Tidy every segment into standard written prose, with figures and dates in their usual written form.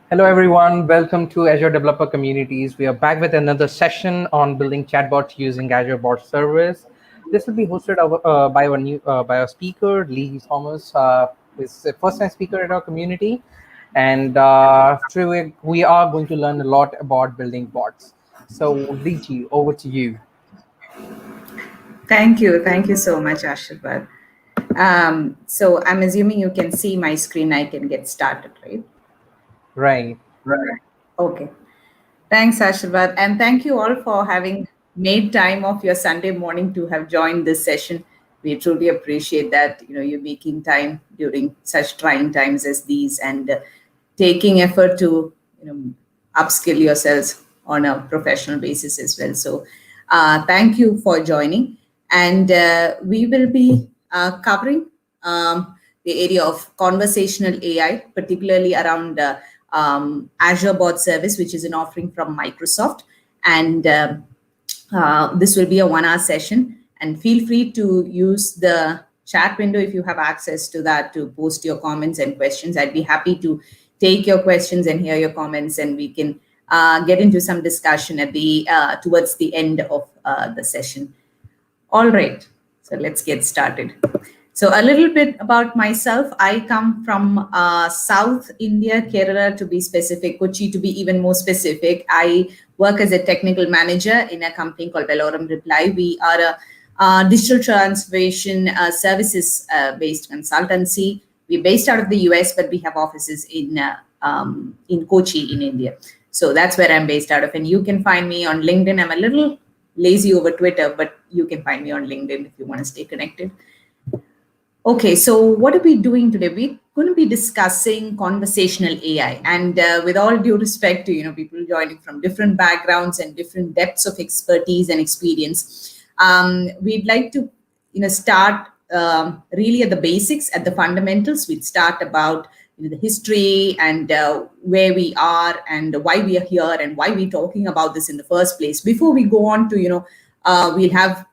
Hello, everyone. Welcome to Azure Developer Communities. We are back with another session on building chatbots using Azure Bot Service. This will be hosted by our speaker, Liji Thomas, who is a first-time speaker in our community. And today we are going to learn a lot about building bots. So, Liji, over to you. Thank you. Thank you so much, Ashirvad. So I'm assuming you can see my screen. I can get started, right? Right. Right. Okay. Thanks, Ashirvad. And thank you all for having made time of your Sunday morning to have joined this session. We truly appreciate that, you're making time during such trying times as these and taking effort to, upskill yourselves on a professional basis as well. So thank you for joining. And we will be covering the area of conversational AI, particularly around Azure Bot Service, which is an offering from Microsoft. And this will be a 1 hour session. And feel free to use the chat window if you have access to that to post your comments and questions. I'd be happy to take your questions and hear your comments, and we can get into some discussion at the towards the end of the session. All right, so let's get started. So a little bit about myself. I come from South India, Kerala to be specific, Kochi to be even more specific. I work as a technical manager in a company called Valorem Reply. We are a digital transformation services based consultancy. We're based out of the US, but we have offices in Kochi in India. So that's where I'm based out of. And you can find me on LinkedIn. I'm a little lazy over Twitter, but you can find me on LinkedIn if you want to stay connected. Okay, so what are we doing today? We're going to be discussing conversational AI, and with all due respect to people joining from different backgrounds and different depths of expertise and experience, we'd like to start really at the basics, at the fundamentals. We'd start about the history and where we are and why we are here and why we're talking about this in the first place. Before we go on to we'll have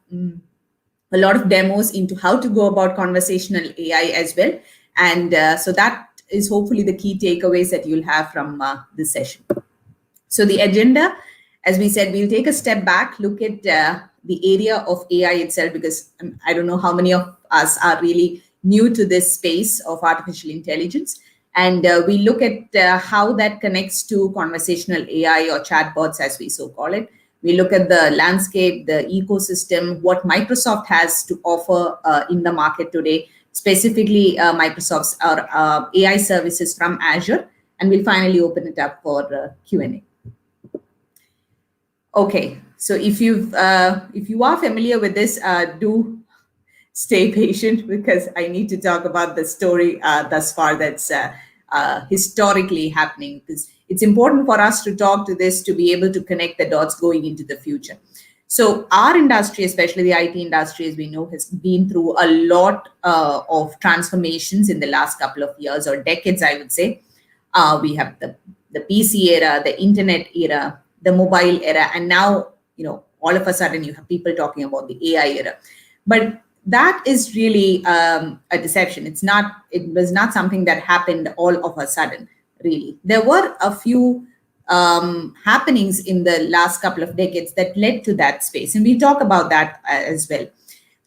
a lot of demos into how to go about conversational AI as well. And so that is hopefully the key takeaways that you'll have from this session. So the agenda, as we said, we'll take a step back, look at the area of AI itself, because I don't know how many of us are really new to this space of artificial intelligence. And we look at how that connects to conversational AI or chatbots, as we so call it. We look at the landscape, the ecosystem, what Microsoft has to offer in the market today, specifically Microsoft's AI services from Azure, and we'll finally open it up for Q&A. Okay, so if you are familiar with this, do stay patient because I need to talk about the story thus far that's historically happening, because it's important for us to talk to this to be able to connect the dots going into the future. So our industry, especially the IT industry, as we know, has been through a lot of transformations in the last couple of years or decades, I would say. We have the PC era, the internet era, the mobile era, and now, all of a sudden you have people talking about the AI era. But that is really a deception. It was not something that happened all of a sudden, really. There were a few happenings in the last couple of decades that led to that space. And we talk about that as well.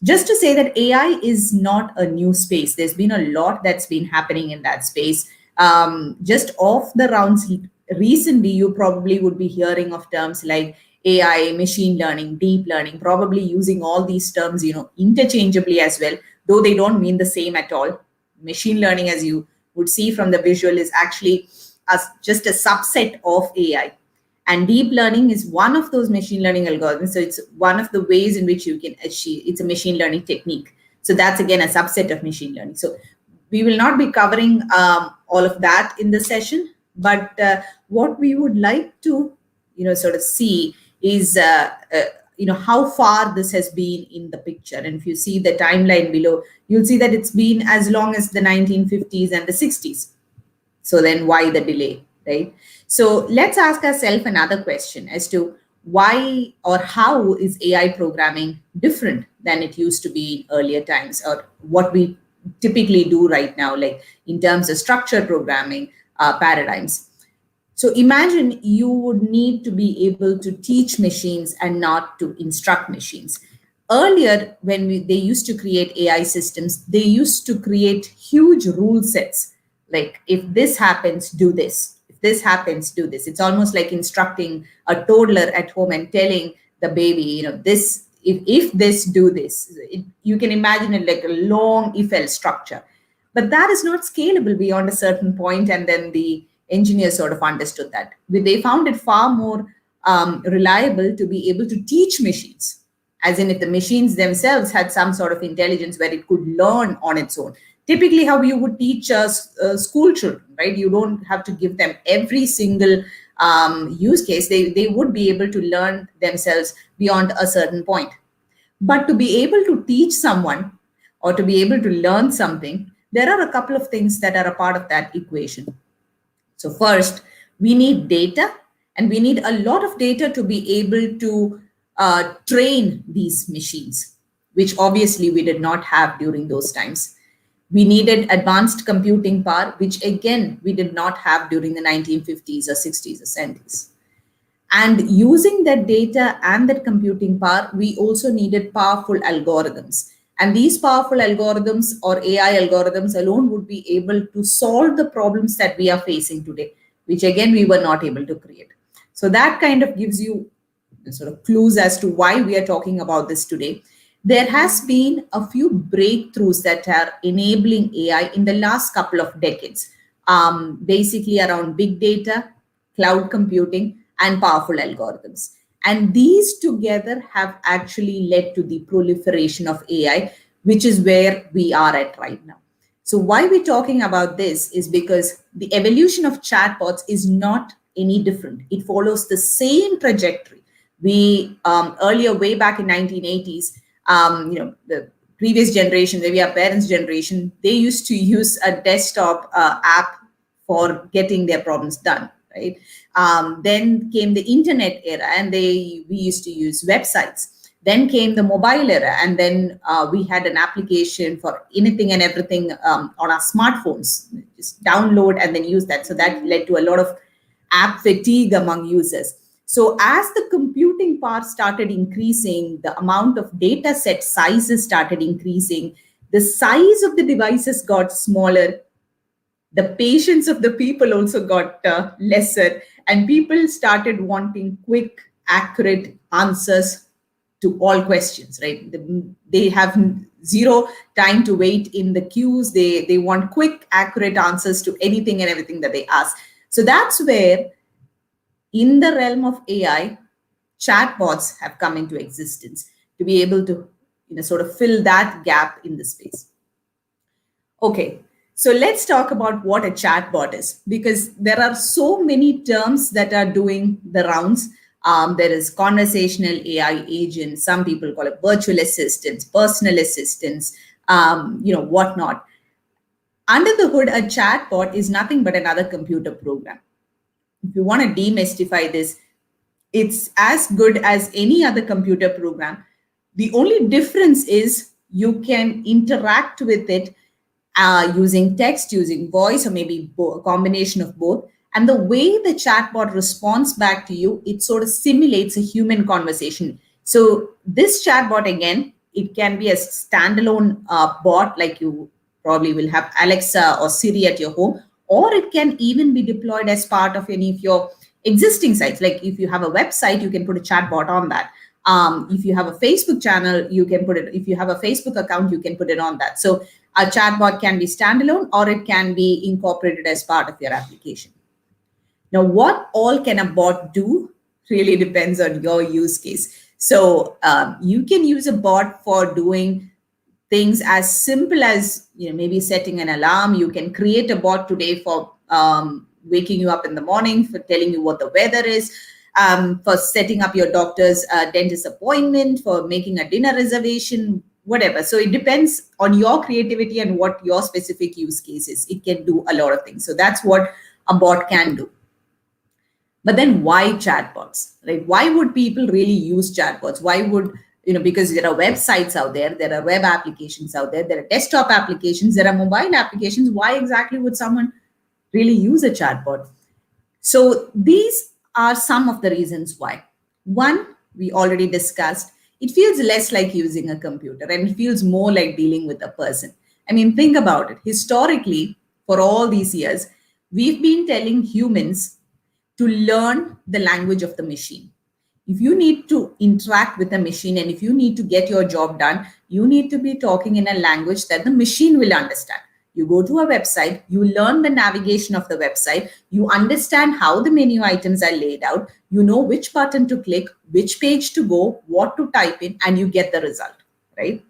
Just to say that AI is not a new space. There's been a lot that's been happening in that space. Just off the rounds recently, you probably would be hearing of terms like AI, machine learning, deep learning, probably using all these terms, interchangeably as well, though they don't mean the same at all. Machine learning, as you would see from the visual, is actually just a subset of AI. And deep learning is one of those machine learning algorithms. So it's one of the ways in which you can achieve, it's a machine learning technique. So that's, again, a subset of machine learning. So we will not be covering all of that in the session, but what we would like to, sort of see is how far this has been in the picture. And if you see the timeline below, you'll see that it's been as long as the 1950s and the 60s. So then why the delay, right? So let's ask ourselves another question as to why or how is AI programming different than it used to be in earlier times, or what we typically do right now, like in terms of structured programming paradigms. So imagine you would need to be able to teach machines and not to instruct machines. Earlier, when they used to create AI systems, they used to create huge rule sets. Like, if this happens, do this. If this happens, do this. It's almost like instructing a toddler at home and telling the baby, this, if this, do this. You can imagine it like a long if else structure. But that is not scalable beyond a certain point, and then the engineers sort of understood that. They found it far more reliable to be able to teach machines, as in if the machines themselves had some sort of intelligence where it could learn on its own. Typically, how you would teach school children, right? You don't have to give them every single use case. They would be able to learn themselves beyond a certain point. But to be able to teach someone or to be able to learn something, there are a couple of things that are a part of that equation. So first, we need data, and we need a lot of data to be able to train these machines, which obviously we did not have during those times. We needed advanced computing power, which again, we did not have during the 1950s or 60s or 70s. And using that data and that computing power, we also needed powerful algorithms. And these powerful algorithms or AI algorithms alone would be able to solve the problems that we are facing today, which again, we were not able to create. So that kind of gives you sort of clues as to why we are talking about this today. There has been a few breakthroughs that are enabling AI in the last couple of decades, basically around big data, cloud computing, and powerful algorithms. And these together have actually led to the proliferation of AI, which is where we are at right now. So why we're talking about this is because the evolution of chatbots is not any different. It follows the same trajectory. We earlier, way back in 1980s, the previous generation, maybe our parents' generation, they used to use a desktop app for getting their problems done, right? Then came the internet era, and we used to use websites. Then came the mobile era, and then we had an application for anything and everything on our smartphones. Just download and then use that. So that led to a lot of app fatigue among users. So as the computing power started increasing, the amount of data set sizes started increasing, the size of the devices got smaller, the patience of the people also got lesser, and people started wanting quick, accurate answers to all questions, right? They have zero time to wait in the queues. They want quick, accurate answers to anything and everything that they ask. So that's where, in the realm of AI, chatbots have come into existence to be able to sort of fill that gap in the space. Okay, so let's talk about what a chatbot is, because there are so many terms that are doing the rounds. There is conversational AI agent. Some people call it virtual assistants, personal assistants, whatnot. Under the hood, a chatbot is nothing but another computer program. If you want to demystify this, it's as good as any other computer program. The only difference is you can interact with it using text, using voice, or maybe a combination of both. And the way the chatbot responds back to you, it sort of simulates a human conversation. So this chatbot, again, it can be a standalone bot, like you probably will have Alexa or Siri at your home, or it can even be deployed as part of any of your existing sites. Like if you have a website, you can put a chatbot on that. If you have a Facebook channel, you can put it. If you have a Facebook account, you can put it on that. So a chatbot can be standalone, or it can be incorporated as part of your application. Now, what all can a bot do really depends on your use case. So you can use a bot for doing things as simple as maybe setting an alarm. You can create a bot today for waking you up in the morning, for telling you what the weather is, for setting up your doctor's dentist appointment, for making a dinner reservation, whatever. So it depends on your creativity and what your specific use case is. It can do a lot of things. So that's what a bot can do. But then why chatbots? Right? Why would people really use chatbots? Why would, because there are websites out there are web applications out there are desktop applications, there are mobile applications. Why exactly would someone really use a chatbot? So these are some of the reasons why. One, we already discussed, it feels less like using a computer and it feels more like dealing with a person. I mean, think about it. Historically, for all these years, we've been telling humans to learn the language of the machine. If you need to interact with a machine and if you need to get your job done, you need to be talking in a language that the machine will understand. You go to a website, you learn the navigation of the website, you understand how the menu items are laid out, you know which button to click, which page to go, what to type in, and you get the result, right?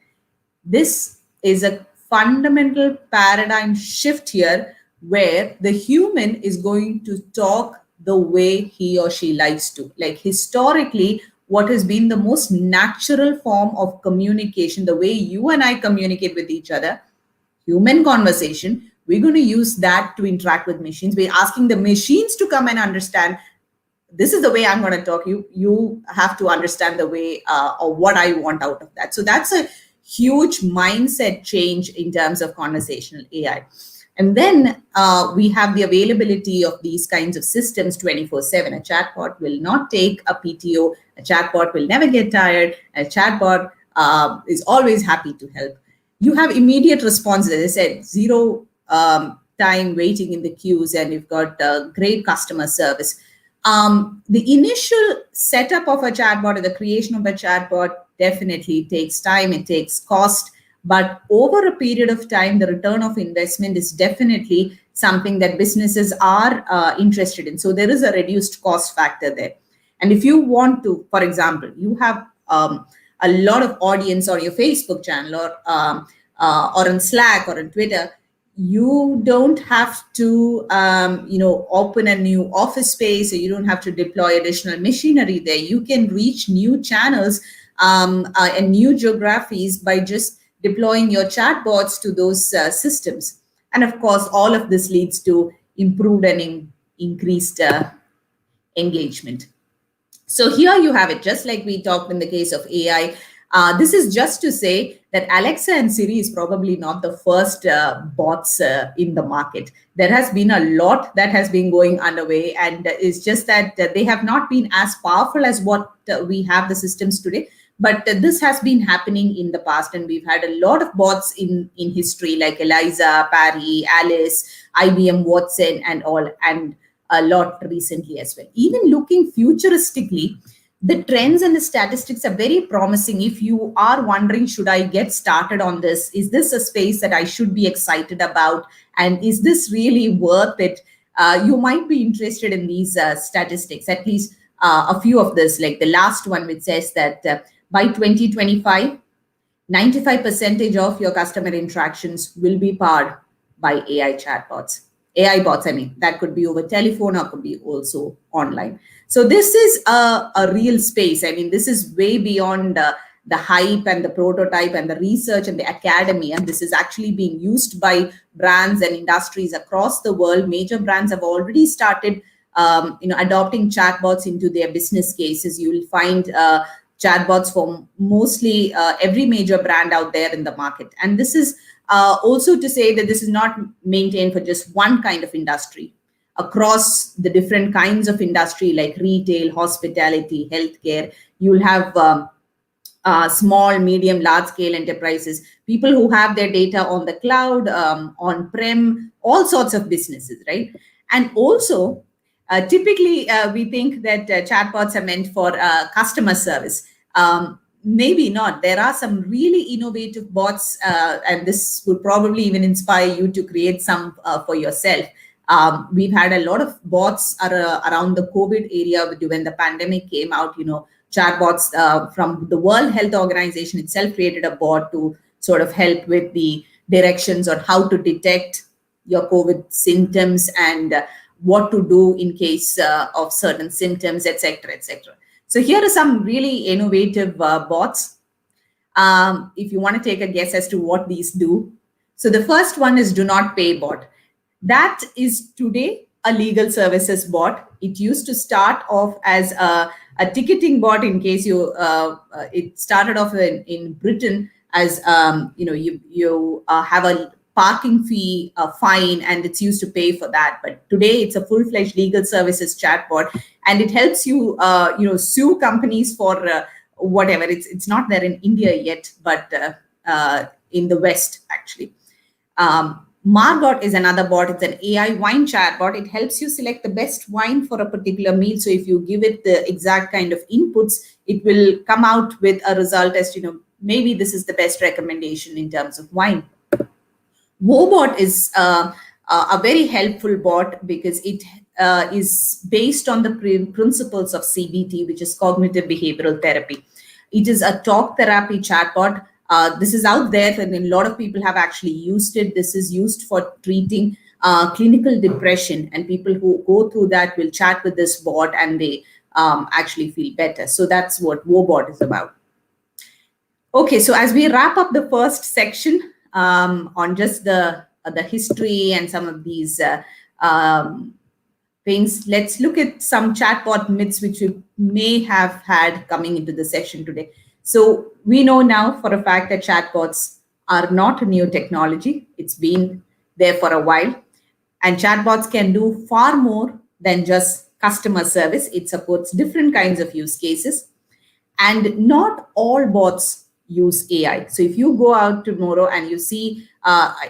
This is a fundamental paradigm shift here where the human is going to talk the way he or she likes to. Like historically, what has been the most natural form of communication, the way you and I communicate with each other, human conversation, we're going to use that to interact with machines. We're asking the machines to come and understand this is the way I'm going to talk. You have to understand the way or what I want out of that. So that's a huge mindset change in terms of conversational AI. And then we have the availability of these kinds of systems 24/7. A chatbot will not take a PTO. A chatbot will never get tired. A chatbot is always happy to help. You have immediate responses. As I said, zero time waiting in the queues, and you've got great customer service. The initial setup of a chatbot or the creation of a chatbot definitely takes time, it takes cost, but over a period of time, the return of investment is definitely something that businesses are interested in. So there is a reduced cost factor there. And if you want to, for example, you have a lot of audience on your Facebook channel or on Slack or on Twitter, you don't have to open a new office space, or you don't have to deploy additional machinery there. You can reach new channels and new geographies by just deploying your chatbots to those systems. And of course, all of this leads to improved and increased engagement. So here you have it, just like we talked in the case of AI. This is just to say that Alexa and Siri is probably not the first bots in the market. There has been a lot that has been going underway, and it's just that they have not been as powerful as what we have the systems today. But this has been happening in the past, and we've had a lot of bots in history, like Eliza, Parry, Alice, IBM Watson, and all, and a lot recently as well. Even looking futuristically, the trends and the statistics are very promising. If you are wondering, should I get started on this? Is this a space that I should be excited about? And is this really worth it? You might be interested in these statistics, at least a few of this, like the last one, which says that by 2025, 95% of your customer interactions will be powered by AI chatbots. AI bots, I mean, that could be over telephone or could be also online. So this is a real space. I mean, this is way beyond the hype and the prototype and the research and the academy. And this is actually being used by brands and industries across the world. Major brands have already started adopting chatbots into their business cases. You will find chatbots for mostly every major brand out there in the market. And this is also to say that this is not maintained for just one kind of industry. Across the different kinds of industry like retail, hospitality, healthcare, you'll have small, medium, large-scale enterprises, people who have their data on the cloud, on-prem, all sorts of businesses, right? And also, typically, we think that chatbots are meant for customer service. Maybe not. There are some really innovative bots, and this would probably even inspire you to create some for yourself. We've had a lot of bots around the COVID area when the pandemic came out. Chatbots from the World Health Organization itself created a bot to sort of help with the directions on how to detect your COVID symptoms and what to do in case of certain symptoms, etc., etc. So here are some really innovative bots. If you want to take a guess as to what these do. So the first one is do not pay bot. That is today a legal services bot. It used to start off as a ticketing bot in case you, it started off in Britain as, you have a parking fee fine, and it's used to pay for that. But today it's a full-fledged legal services chatbot, and it helps you sue companies for whatever. It's not there in India yet, but in the West actually. Margot is another bot. It's an AI wine chatbot. It helps you select the best wine for a particular meal. So if you give it the exact kind of inputs, it will come out with a result as maybe this is the best recommendation in terms of wine. Wobot is a very helpful bot because it is based on the principles of CBT, which is cognitive behavioral therapy. It is a talk therapy chatbot. This is out there, and a lot of people have actually used it. This is used for treating clinical depression, and people who go through that will chat with this bot and they actually feel better. So that's what Wobot is about. Okay, so as we wrap up the first section on just the history and some of these things, let's look at some chatbot myths which we may have had coming into the session today. So we know now for a fact that chatbots are not a new technology. It's been there for a while. And chatbots can do far more than just customer service. It supports different kinds of use cases. And not all bots use AI. So if you go out tomorrow and you see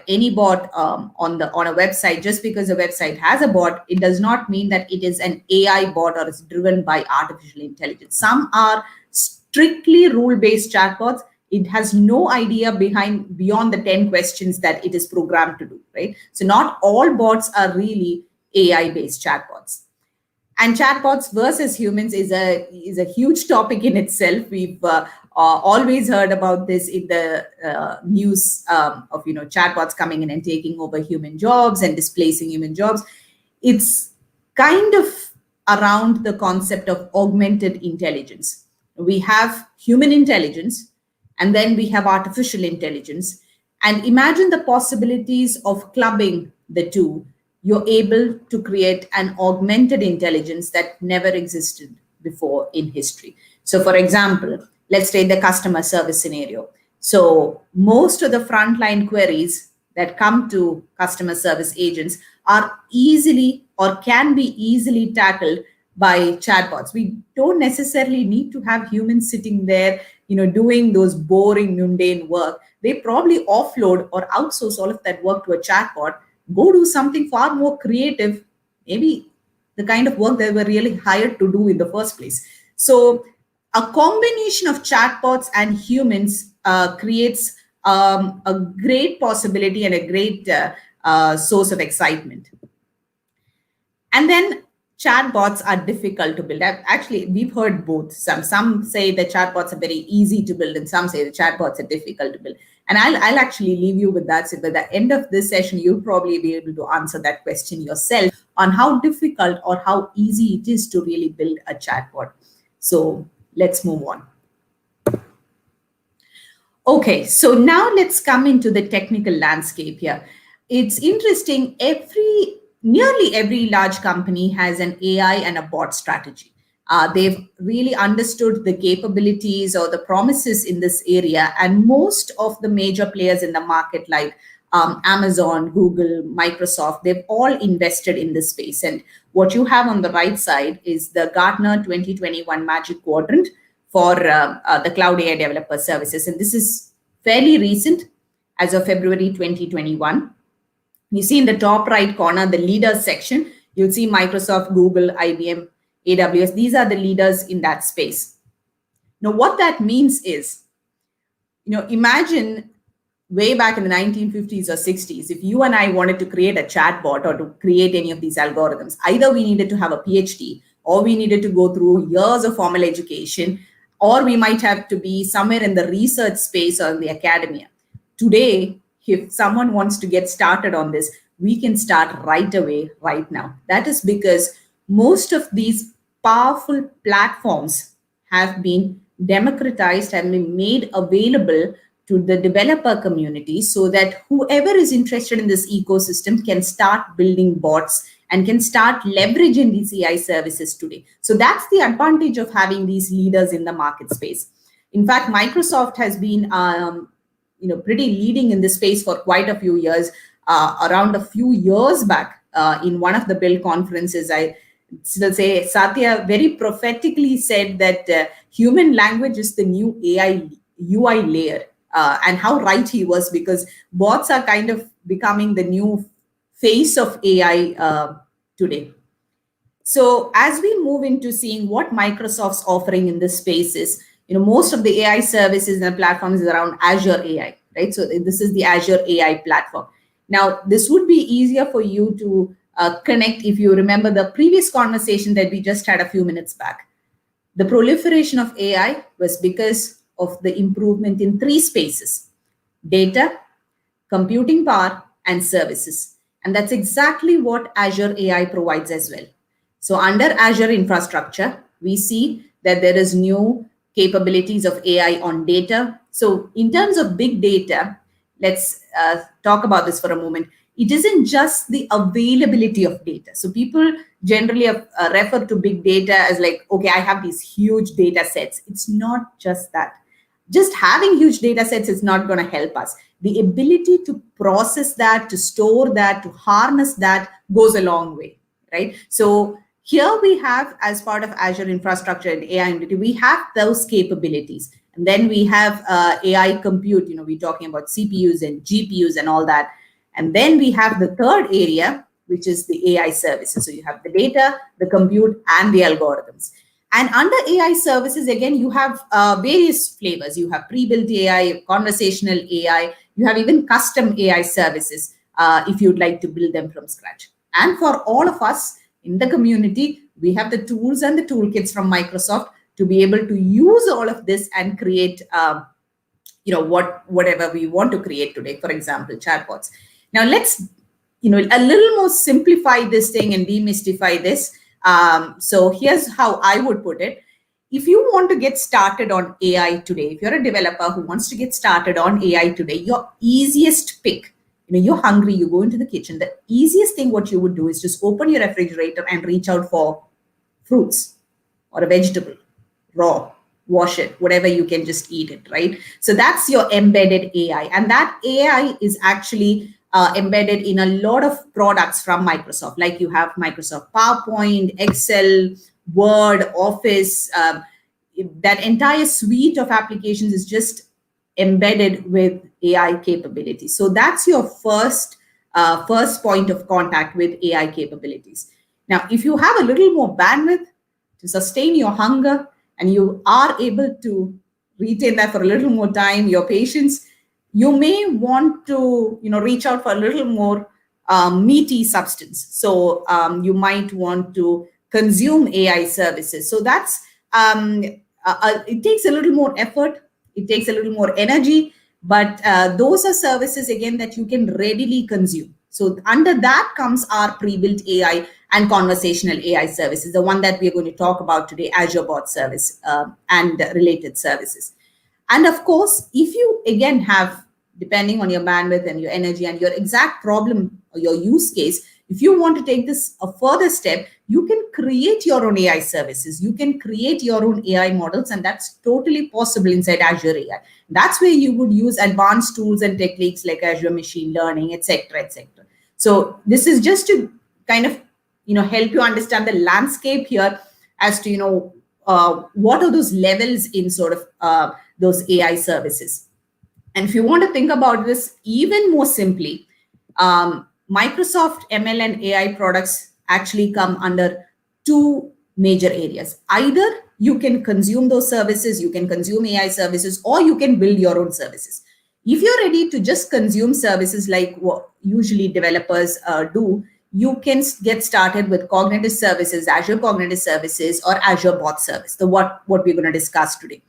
any bot on a website, just because a website has a bot, it does not mean that it is an AI bot or is driven by artificial intelligence. Some are strictly rule-based chatbots. It has no idea beyond the 10 questions that it is programmed to do, right? So not all bots are really AI-based chatbots. And chatbots versus humans is a huge topic in itself. We've always heard about this in the news of chatbots coming in and taking over human jobs and displacing human jobs. It's kind of around the concept of augmented intelligence. We have human intelligence, and then we have artificial intelligence. And imagine the possibilities of clubbing the two. You're able to create an augmented intelligence that never existed before in history. So for example, let's take the customer service scenario. So most of the frontline queries that come to customer service agents are easily or can be easily tackled by chatbots. We don't necessarily need to have humans sitting there, doing those boring, mundane work. They probably offload or outsource all of that work to a chatbot, go do something far more creative, maybe the kind of work they were really hired to do in the first place. So a combination of chatbots and humans creates a great possibility and a great source of excitement. And then chatbots are difficult to build. Actually, we've heard both. Some say the chatbots are very easy to build, and some say the chatbots are difficult to build. And I'll actually leave you with that. So by the end of this session, you'll probably be able to answer that question yourself on how difficult or how easy it is to really build a chatbot. So let's move on. Okay, so now let's come into the technical landscape here. It's interesting. Nearly every large company has an AI and a bot strategy. They've really understood the capabilities or the promises in this area. And most of the major players in the market, like Amazon, Google, Microsoft, they've all invested in this space. And what you have on the right side is the Gartner 2021 Magic Quadrant for the Cloud AI Developer Services. And this is fairly recent, as of February 2021. You see in the top right corner, the leaders section, you'll see Microsoft, Google, IBM, AWS. These are the leaders in that space. Now, what that means is, imagine way back in the 1950s or 60s, if you and I wanted to create a chatbot or to create any of these algorithms, either we needed to have a PhD, or we needed to go through years of formal education, or we might have to be somewhere in the research space or in the academia. Today, if someone wants to get started on this, we can start right away, right now. That is because most of these powerful platforms have been democratized and been made available to the developer community so that whoever is interested in this ecosystem can start building bots and can start leveraging these AI services today. So that's the advantage of having these leaders in the market space. In fact, Microsoft has been pretty leading in this space for quite a few years. Around a few years back, in one of the Build conferences, I still say Satya very prophetically said that human language is the new AI UI layer. And how right he was, because bots are kind of becoming the new face of AI today. So as we move into seeing what Microsoft's offering in this space is, most of the AI services and platforms is around Azure AI, right? So this is the Azure AI platform. Now, this would be easier for you to connect if you remember the previous conversation that we just had a few minutes back. The proliferation of AI was because of the improvement in three spaces: data, computing power, and services. And that's exactly what Azure AI provides as well. So under Azure infrastructure, we see that there is new capabilities of AI on data. So in terms of big data, let's talk about this for a moment. It isn't just the availability of data. So people generally refer to big data as like, okay, I have these huge data sets. It's not just that. Just having huge data sets is not going to help us. The ability to process that, to store that, to harness that goes a long way, right? So here we have, as part of Azure infrastructure and AI entity, we have those capabilities. And then we have AI compute, we're talking about CPUs and GPUs and all that. And then we have the third area, which is the AI services. So you have the data, the compute, and the algorithms. And under AI services, again, you have various flavors. You have pre-built AI, conversational AI, you have even custom AI services if you'd like to build them from scratch. And for all of us in the community, we have the tools and the toolkits from Microsoft to be able to use all of this and create whatever we want to create today, for example, chatbots. Now let's a little more simplify this thing and demystify this. So here's how I would put it. If you want to get started on AI today, if you're a developer who wants to get started on AI today, your easiest pick, you're hungry, you go into the kitchen, the easiest thing what you would do is just open your refrigerator and reach out for fruits or a vegetable, raw, wash it, whatever, you can just eat it, right? So that's your embedded AI. And that AI is actually embedded in a lot of products from Microsoft. Like you have Microsoft PowerPoint, Excel, Word, Office. That entire suite of applications is just embedded with AI capabilities. So that's your first point of contact with AI capabilities. Now, if you have a little more bandwidth to sustain your hunger, and you are able to retain that for a little more time, your patience, you may want to reach out for a little more meaty substance. So you might want to consume AI services. So that's it takes a little more effort, it takes a little more energy, but those are services again that you can readily consume. So under that comes our pre-built AI and conversational AI services, the one that we're going to talk about today, Azure Bot Service and related services. And of course, if you again have, depending on your bandwidth and your energy and your exact problem or your use case, if you want to take this a further step, you can create your own AI services. You can create your own AI models, and that's totally possible inside Azure AI. That's where you would use advanced tools and techniques like Azure Machine Learning, etc., etc. So this is just to kind of help you understand the landscape here as to what are those levels in sort of those AI services. And if you want to think about this even more simply, Microsoft ML and AI products actually come under two major areas. Either you can consume those services, you can consume AI services, or you can build your own services. If you're ready to just consume services like what usually developers do, you can get started with cognitive services, Azure Cognitive Services, or Azure Bot Service, what we're going to discuss today.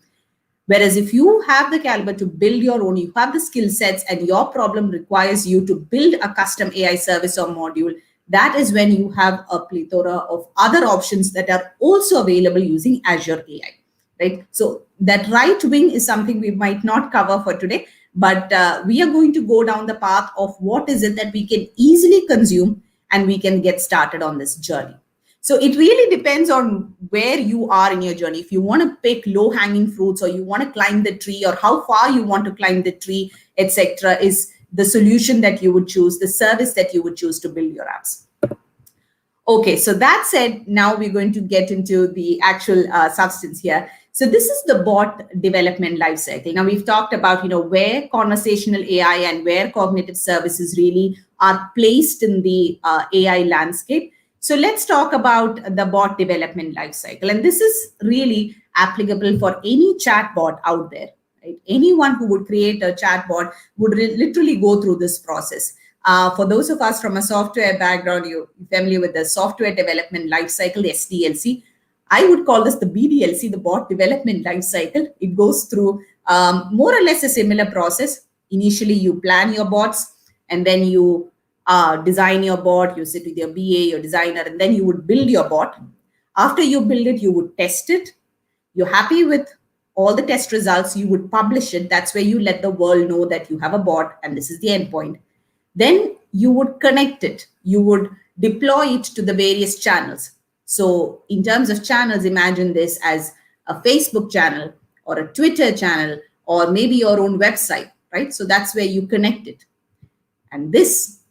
Whereas if you have the caliber to build your own, you have the skill sets, and your problem requires you to build a custom AI service or module, that is when you have a plethora of other options that are also available using Azure AI, right? So that right wing is something we might not cover for today, but we are going to go down the path of what is it that we can easily consume and we can get started on this journey. So it really depends on where you are in your journey. If you want to pick low-hanging fruits, or you want to climb the tree, or how far you want to climb the tree, etc., is the solution that you would choose, the service that you would choose to build your apps. Okay, so that said, now we're going to get into the actual substance here. So this is the bot development lifecycle. Now we've talked about, where conversational AI and where cognitive services really are placed in the AI landscape. So let's talk about the bot development lifecycle. And this is really applicable for any chatbot out there. Right? Anyone who would create a chatbot would literally go through this process. For those of us from a software background, you're familiar with the software development lifecycle, the SDLC. I would call this the BDLC, the bot development lifecycle. It goes through more or less a similar process. Initially, you plan your bots, and then you design your bot. You sit with your BA, your designer, and then you would build your bot. After you build it, you would test it. You're happy with all the test results, you would publish it. That's where you let the world know that you have a bot and this is the endpoint. Then you would connect it. You would deploy it to the various channels. So in terms of channels, imagine this as a Facebook channel or a Twitter channel, or maybe your own website, right? So that's where you connect it. And this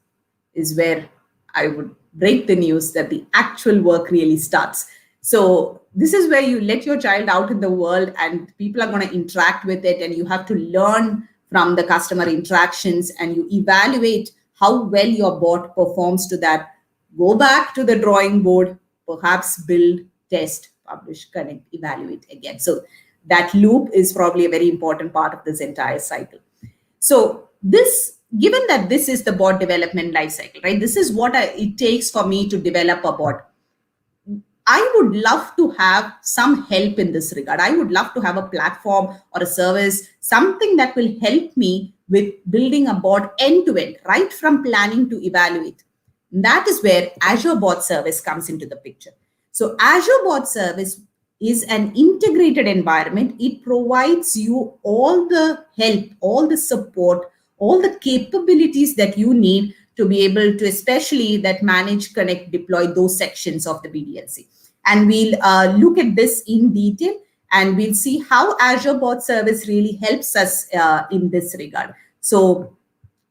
is where I would break the news that the actual work really starts. So this is where you let your child out in the world and people are going to interact with it, and you have to learn from the customer interactions, and you evaluate how well your bot performs to that. Go back to the drawing board, perhaps build, test, publish, connect, evaluate again. So that loop is probably a very important part of this entire cycle. So this, given that this is the bot development lifecycle, right? This is what it takes for me to develop a bot. I would love to have some help in this regard. I would love to have a platform or a service, something that will help me with building a bot end to end, right from planning to evaluate. And that is where Azure Bot Service comes into the picture. So Azure Bot Service is an integrated environment. It provides you all the help, all the support, all the capabilities that you need to be able to, especially that manage, connect, deploy those sections of the BDLC. And we'll look at this in detail, and we'll see how Azure Bot Service really helps us in this regard. So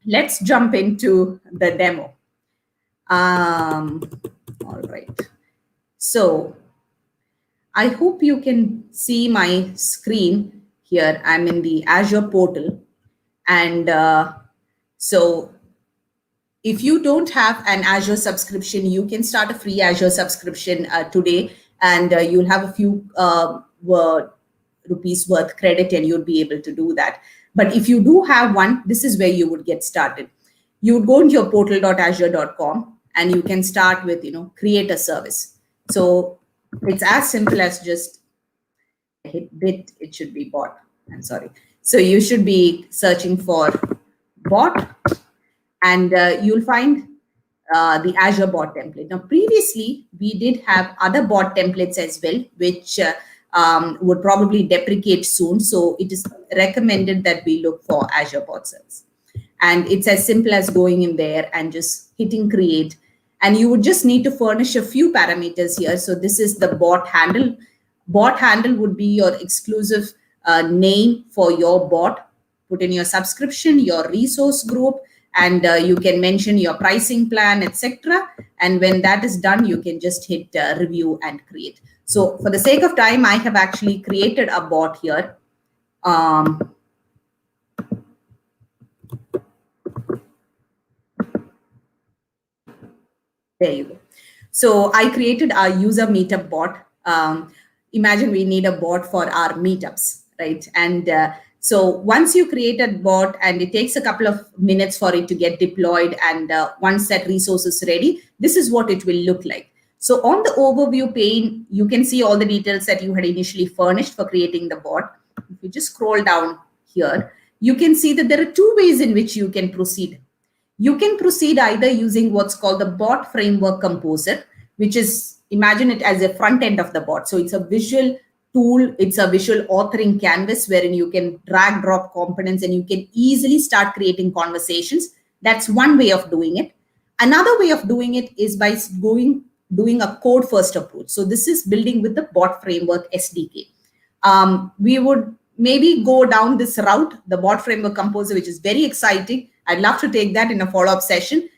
let's jump into the demo. All right. So I hope you can see my screen here. I'm in the Azure portal. And so if you don't have an Azure subscription, you can start a free Azure subscription today, and you'll have a few rupees worth credit, and you'll be able to do that. But if you do have one, this is where you would get started. You would go into your portal.azure.com, and you can start with, create a service. So it's as simple as just hit bit, it should be bot. I'm sorry. So you should be searching for bot, and you'll find the Azure bot template. Now, previously, we did have other bot templates as well, which would probably deprecate soon. So it is recommended that we look for Azure Bot Service. And it's as simple as going in there and just hitting create. And you would just need to furnish a few parameters here. So this is the bot handle. Bot handle would be your exclusive name for your bot. Put in your subscription, your resource group, and you can mention your pricing plan, etc. And when that is done, you can just hit review and create. So for the sake of time, I have actually created a bot here. There you go. So I created a user meetup bot. Imagine we need a bot for our meetups, right? And so once you create a bot, and it takes a couple of minutes for it to get deployed, and once that resource is ready, this is what it will look like. So on the overview pane, you can see all the details that you had initially furnished for creating the bot. If you just scroll down here, you can see that there are two ways in which you can proceed. You can proceed either using what's called the bot framework composer, which is, imagine it as a front end of the bot. So it's a visual tool. It's a visual authoring canvas wherein you can drag drop components and you can easily start creating conversations. That's one way of doing it. Another way of doing it is by going doing a code first approach. So this is building with the bot framework SDK. We would maybe go down this route, the bot framework composer, which is very exciting. I'd love to take that in a follow-up session.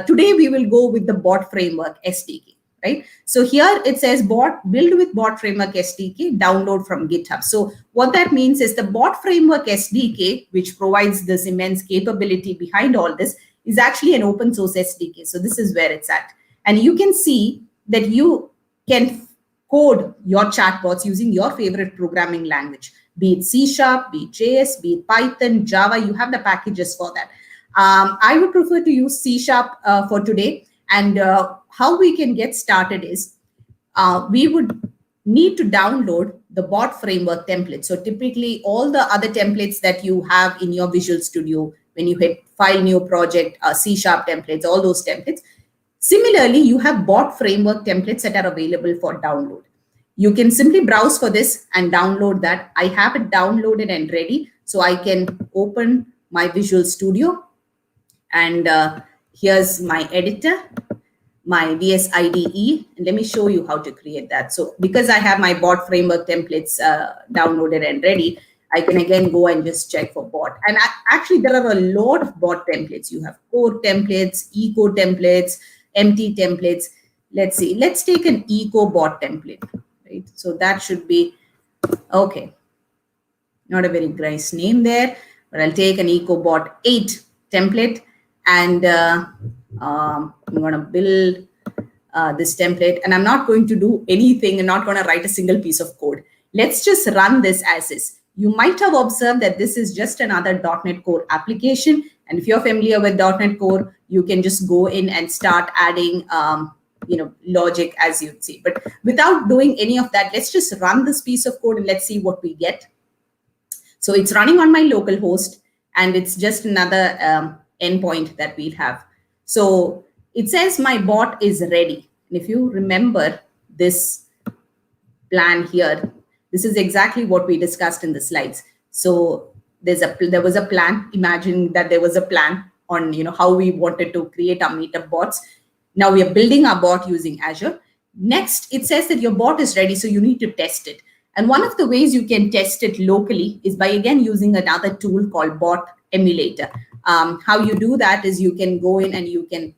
Today, we will go with the bot framework SDK, right? So here it says build with bot framework SDK, download from GitHub. So what that means is the bot framework SDK, which provides this immense capability behind all this, is actually an open source SDK. So this is where it's at. And you can see that you can code your chatbots using your favorite programming language, be it C#, be it JS, be it Python, Java. You have the packages for that. I would prefer to use C# for today. And how we can get started is we would need to download the bot framework template. So typically all the other templates that you have in your Visual Studio, when you hit file, new project, C# templates, all those templates. Similarly, you have bot framework templates that are available for download. You can simply browse for this and download that. I have it downloaded and ready. So I can open my Visual Studio. And here's my editor, my VS IDE. And let me show you how to create that. So because I have my bot framework templates downloaded and ready, I can again go and just check for bot. And actually, there are a lot of bot templates. You have core templates, eco templates, empty templates. Let's see. Let's take an eco bot template, right? So that should be okay. Not a very nice name there, but I'll take an EcoBot 8 template. And I'm going to build this template. And I'm not going to do anything and not going to write a single piece of code. Let's just run this as is. You might have observed that this is just another .NET Core application. And if you're familiar with .NET Core, you can just go in and start adding logic as you'd see. But without doing any of that, let's just run this piece of code and let's see what we get. So it's running on my local host, and it's just another endpoint that we'll have. So it says my bot is ready. And if you remember this plan here, this is exactly what we discussed in the slides. So there was a plan. Imagine that there was a plan on how we wanted to create our meetup bots. Now we are building our bot using Azure. Next, it says that your bot is ready, so you need to test it. And one of the ways you can test it locally is by, again, using another tool called Bot Emulator. How you do that is you can go in and you can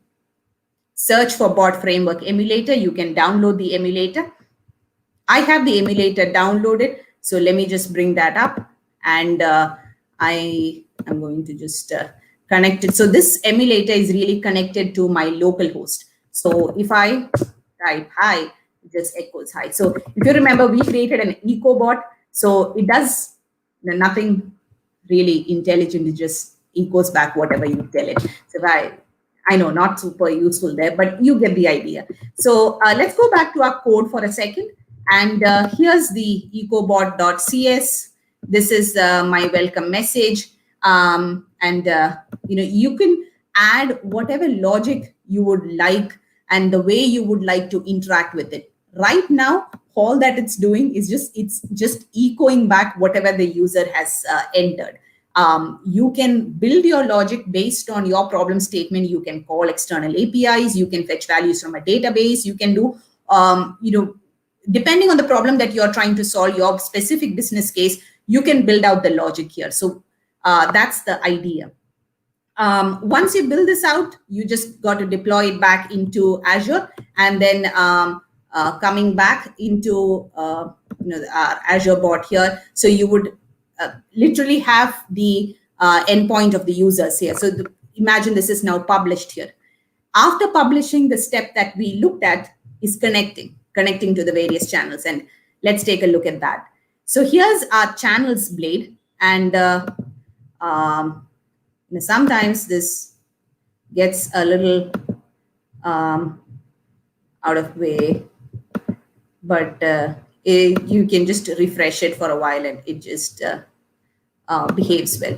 search for Bot Framework Emulator. You can download the emulator. I have the emulator downloaded. So let me just bring that up. And I am going to just connect it. So this emulator is really connected to my local host. So if I type hi, it just echoes hi. So if you remember, we created an EcoBot. So it does nothing really intelligent. It just echoes back whatever you tell it. So I know, not super useful there, but you get the idea. So let's go back to our code for a second. And here's the ecobot.cs. This is my welcome message. You can add whatever logic you would like and the way you would like to interact with it. Right now, all that it's doing is just echoing back whatever the user has entered. You can build your logic based on your problem statement. You can call external APIs. You can fetch values from a database. You can do, depending on the problem that you're trying to solve, your specific business case, you can build out the logic here. So that's the idea. Once you build this out, you just got to deploy it back into Azure, and then coming back into our Azure bot here. So you would literally have the endpoint of the users here. So imagine this is now published here. After publishing, the step that we looked at is connecting to the various channels. And let's take a look at that. So here's our channels blade. And sometimes this gets a little out of way, but you can just refresh it for a while and it just behaves well.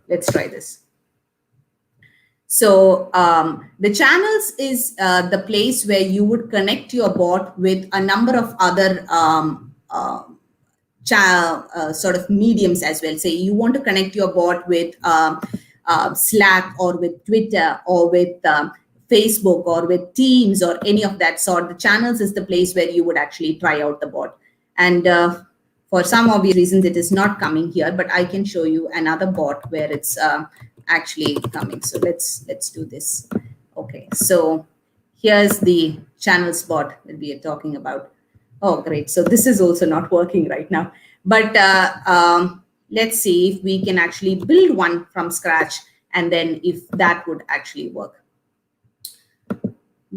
Let's try this. So the channels is the place where you would connect your bot with a number of other sort of mediums as well. Say you want to connect your bot with Slack or with Twitter or with Facebook or with Teams or any of that sort, the channels is the place where you would actually try out the bot. And for some obvious reasons, it is not coming here, but I can show you another bot where it's actually coming. So let's do this. Okay, so here's the channels bot that we are talking about. Oh, great. So this is also not working right now. But let's see if we can actually build one from scratch, and then if that would actually work.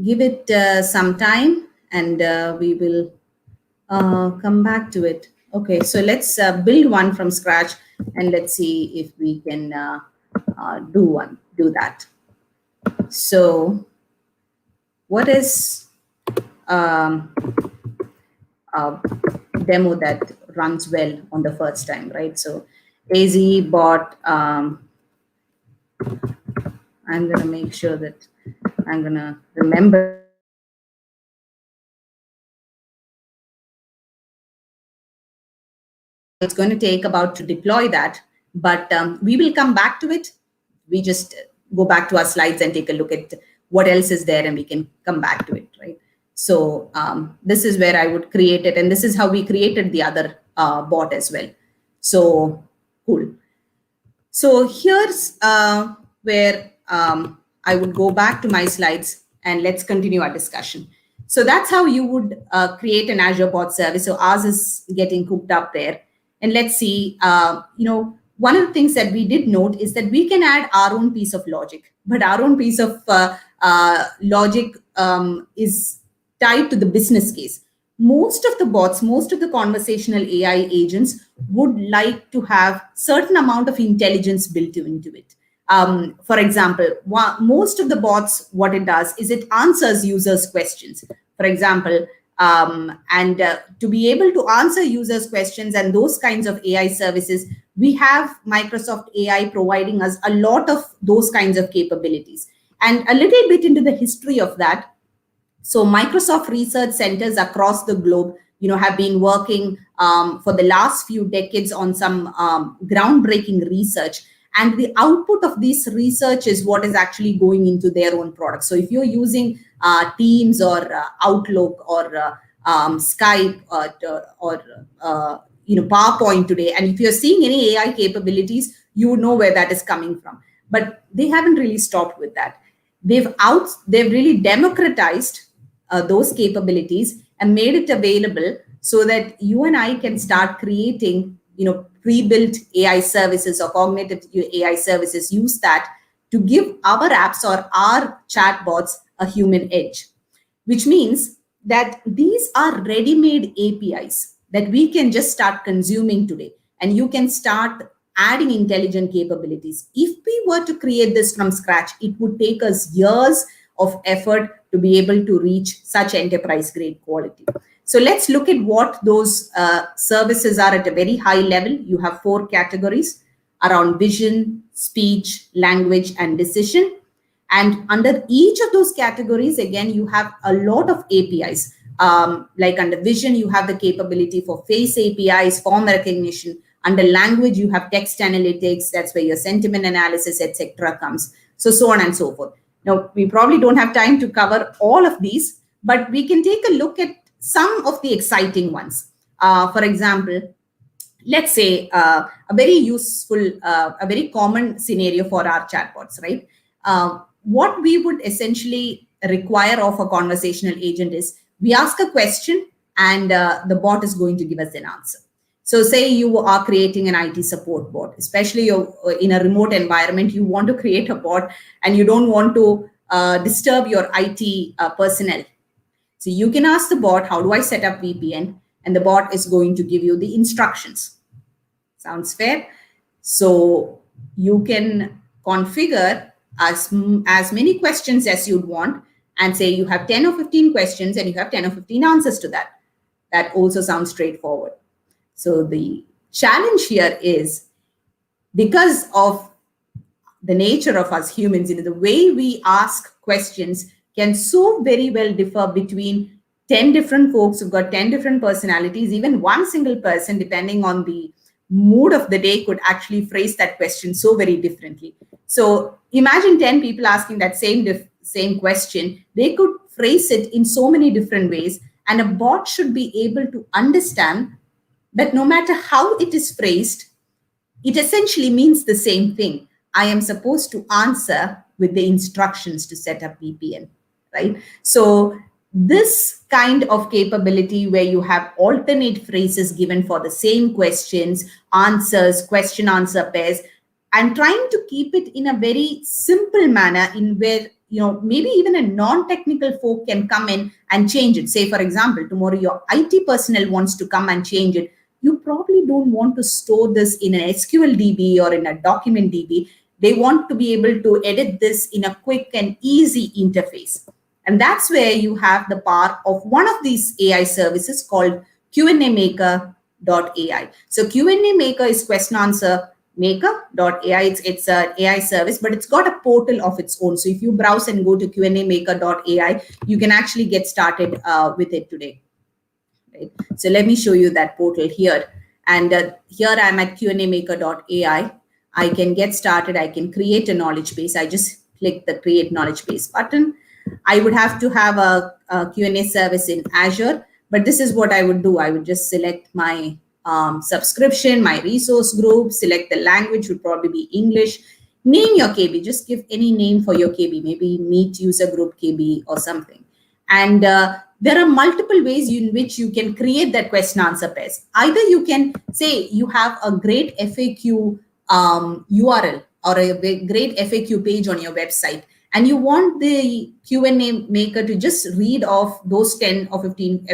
Give it some time, and we will come back to it. Okay, so let's build one from scratch, and let's see if we can do that. So what is a demo that runs well on the first time, right? So AZ bot, I'm going to make sure that I'm going to remember. It's going to take about to deploy that, but we will come back to it. We just go back to our slides and take a look at what else is there, and we can come back to it, right? So this is where I would create it, and this is how we created the other bot as well. So cool. So here's where I would go back to my slides, and let's continue our discussion. So that's how you would create an Azure Bot Service. So ours is getting cooked up there. And let's see, one of the things that we did note is that we can add our own piece of logic, but our own piece of logic is tied to the business case. Most of the bots, most of the conversational AI agents would like to have certain amount of intelligence built into it. For example, most of the bots, what it does is it answers users' questions. For example, to be able to answer users' questions and those kinds of AI services, we have Microsoft AI providing us a lot of those kinds of capabilities. And a little bit into the history of that. So Microsoft research centers across the globe, have been working for the last few decades on some groundbreaking research. And the output of this research is what is actually going into their own products. So if you're using Teams or Outlook or Skype or PowerPoint today, and if you're seeing any AI capabilities, you would know where that is coming from. But they haven't really stopped with that. They've really democratized those capabilities and made it available so that you and I can start creating, pre-built AI services or cognitive AI services, use that to give our apps or our chatbots a human edge, which means that these are ready-made APIs that we can just start consuming today, and you can start adding intelligent capabilities. If we were to create this from scratch, it would take us years of effort to be able to reach such enterprise-grade quality. So let's look at what those services are at a very high level. You have 4 categories around vision, speech, language, and decision. And under each of those categories, again, you have a lot of APIs. Like under vision, you have the capability for face APIs, form recognition. Under language, you have text analytics. That's where your sentiment analysis, etc. comes. So on and so forth. Now, we probably don't have time to cover all of these, but we can take a look at some of the exciting ones. For example, let's say a very useful, a very common scenario for our chatbots, right? What we would essentially require of a conversational agent is we ask a question and the bot is going to give us an answer. So say you are creating an IT support bot, especially in a remote environment, you want to create a bot and you don't want to disturb your IT personnel. So you can ask the bot, how do I set up VPN? And the bot is going to give you the instructions. Sounds fair? So you can configure as many questions as you'd want and say you have 10 or 15 questions and you have 10 or 15 answers to that. That also sounds straightforward. So the challenge here is because of the nature of us humans, the way we ask questions can so very well differ between 10 different folks who've got 10 different personalities. Even one single person, depending on the mood of the day, could actually phrase that question so very differently. So imagine 10 people asking that same question, they could phrase it in so many different ways, and a bot should be able to understand that no matter how it is phrased, it essentially means the same thing. I am supposed to answer with the instructions to set up VPN, right? So this kind of capability where you have alternate phrases given for the same questions, answers, question answer pairs, and trying to keep it in a very simple manner in where maybe even a non-technical folk can come in and change it. Say, for example, tomorrow your IT personnel wants to come and change it. You probably don't want to store this in an SQL DB or in a document DB. They want to be able to edit this in a quick and easy interface. And that's where you have the power of one of these AI services called QNA So QNA Maker is question answer maker.ai. It's an AI service, but it's got a portal of its own. So if you browse and go to QNAmaker.ai, you can actually get started with it today. Right? So let me show you that portal here. And here I'm at QNAmaker.ai. I can get started. I can create a knowledge base. I just click the create knowledge base button. I would have to have a Q&A service in Azure, but this is what I would do. I would just select my subscription, my resource group, select the language, would probably be English. Name your KB, just give any name for your KB, maybe Meet User Group KB or something. And there are multiple ways in which you can create that question answer pairs. Either you can say you have a great FAQ URL or a great FAQ page on your website, and you want the Q&A maker to just read off those 10 or 15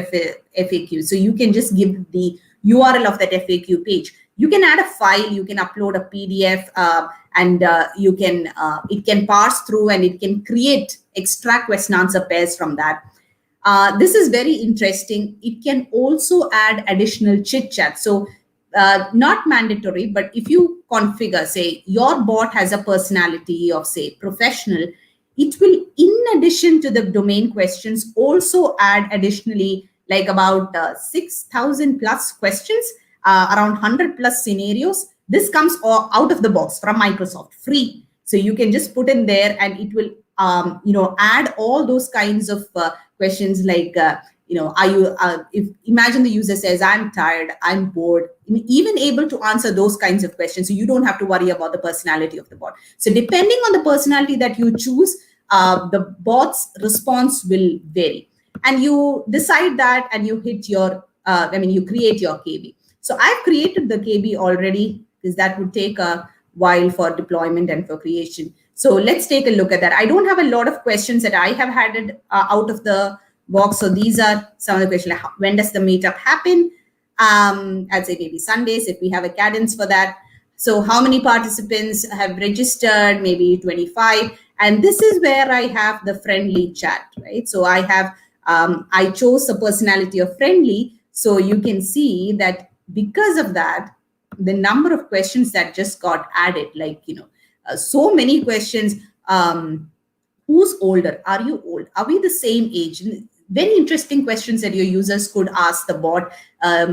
FAQs. So you can just give the URL of that FAQ page. You can add a file, you can upload a PDF, and you can it can parse through and it can extract question answer pairs from that. This is very interesting. It can also add additional chit chat. So not mandatory, but if you configure, say your bot has a personality of, say, professional, it will, in addition to the domain questions, also add additionally like about 6,000 plus questions, around 100 plus scenarios. This comes out of the box from Microsoft, free. So you can just put in there and it will add all those kinds of questions like, are you, if imagine the user says, I'm tired, I'm bored, even able to answer those kinds of questions. So you don't have to worry about the personality of the bot. So depending on the personality that you choose, the bot's response will vary. And you decide that and you hit your, you create your KB. So I've created the KB already because that would take a while for deployment and for creation. So let's take a look at that. I don't have a lot of questions that I have had out of the box. So these are some of the questions. Like, when does the meetup happen? I'd say maybe Sundays if we have a cadence for that. So how many participants have registered? Maybe 25. And this is where I have the friendly chat, right? So I have, I chose a personality of friendly. So you can see that because of that, the number of questions that just got added, like, so many questions. Who's older? Are you old? Are we the same age? Very interesting questions that your users could ask the bot,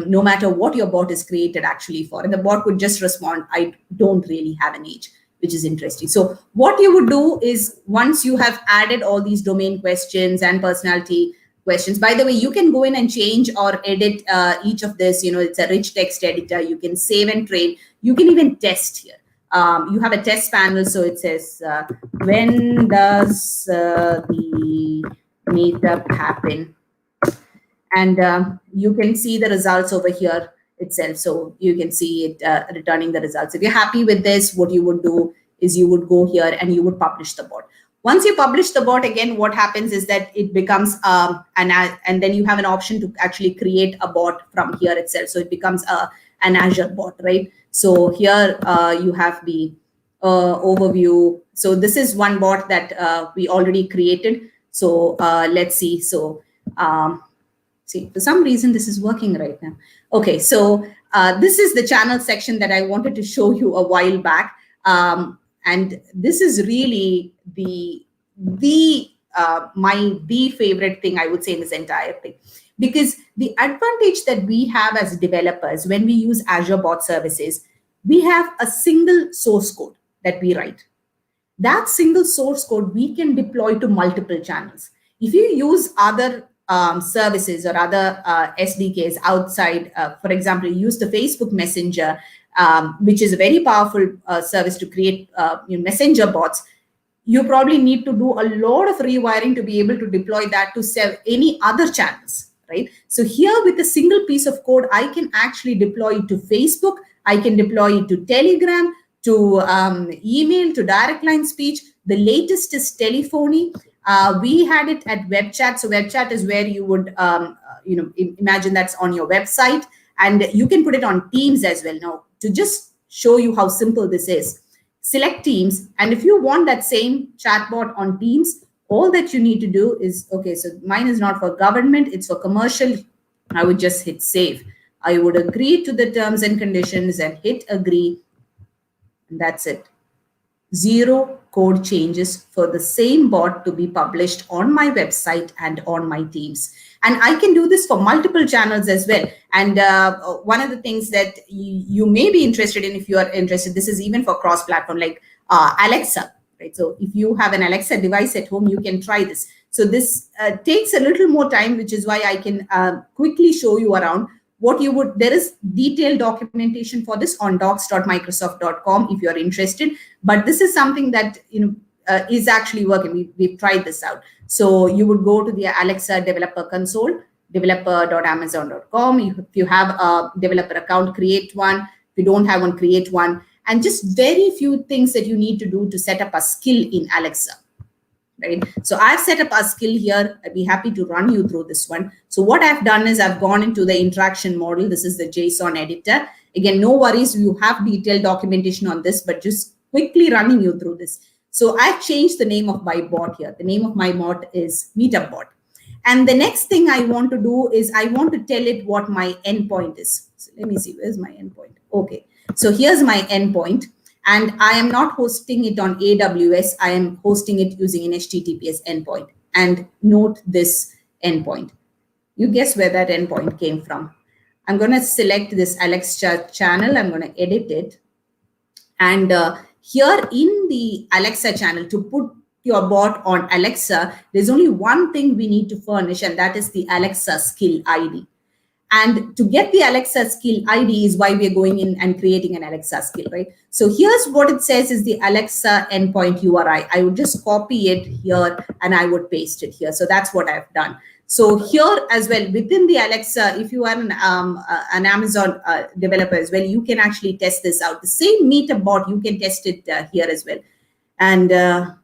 no matter what your bot is created actually for. And the bot would just respond, I don't really have an age, which is interesting. So what you would do is, once you have added all these domain questions and personality questions, by the way, you can go in and change or edit each of this. It's a rich text editor. You can save and train. You can even test here. You have a test panel. So it says, when does the meetup happen? And you can see the results over here itself. So you can see it returning the results. If you're happy with this, what you would do is you would go here and you would publish the bot. Once you publish the bot, again, what happens is that it becomes and then you have an option to actually create a bot from here itself. So it becomes an Azure bot, right? So here you have the overview. So this is one bot that we already created. So let's see. So see, for some reason, this is working right now. Okay, so this is the channel section that I wanted to show you a while back. And this is really my favorite thing, I would say, in this entire thing. Because the advantage that we have as developers when we use Azure Bot Services, we have a single source code that we write. that single source code we can deploy to multiple channels. If you use other services or other SDKs outside, for example, you use the Facebook Messenger, which is a very powerful service to create messenger bots, you probably need to do a lot of rewiring to be able to deploy that to sell any other channels, right? So here with a single piece of code, I can actually deploy it to Facebook, I can deploy it to Telegram, to email, to direct line speech. The latest is telephony. We had it at web chat. So web chat is where you would, imagine that's on your website, and you can put it on Teams as well. Now, to just show you how simple this is, select Teams, and if you want that same chatbot on Teams, all that you need to do is, okay, so mine is not for government, it's for commercial. I would just hit save. I would agree to the terms and conditions and hit agree. And that's it. 0 code changes for the same bot to be published on my website and on my Teams. And I can do this for multiple channels as well. And one of the things that you may be interested in, if you are interested, this is even for cross-platform, like Alexa, right? So if you have an Alexa device at home, you can try this. So this takes a little more time, which is why I can quickly show you around. What you would, there is detailed documentation for this on docs.microsoft.com if you're interested, but this is something that is actually working. We've tried this out. So you would go to the Alexa developer console, developer.amazon.com. If you have a developer account, create one. If you don't have one, create one. And just very few things that you need to do to set up a skill in Alexa. Right? So I've set up a skill here. I'd be happy to run you through this one. So what I've done is I've gone into the interaction model. This is the JSON editor. Again, no worries, you have detailed documentation on this, but just quickly running you through this. So I've changed the name of my bot here. The name of my bot is Meetup Bot. And the next thing I want to do is I want to tell it what my endpoint is. So let me see, where's my endpoint? Okay, so here's my endpoint. And I am not hosting it on AWS. I am hosting it using an HTTPS endpoint. And note this endpoint. You guess where that endpoint came from. I'm going to select this Alexa channel. I'm going to edit it. And here in the Alexa channel, to put your bot on Alexa, there's only one thing we need to furnish, and that is the Alexa skill ID. And to get the Alexa skill ID is why we're going in and creating an Alexa skill, right? So here's what it says is the Alexa endpoint URI. I would just copy it here and I would paste it here. So that's what I've done. So here as well, within the Alexa, if you are an Amazon developer as well, you can actually test this out. The same Meetup bot, you can test it here as well. And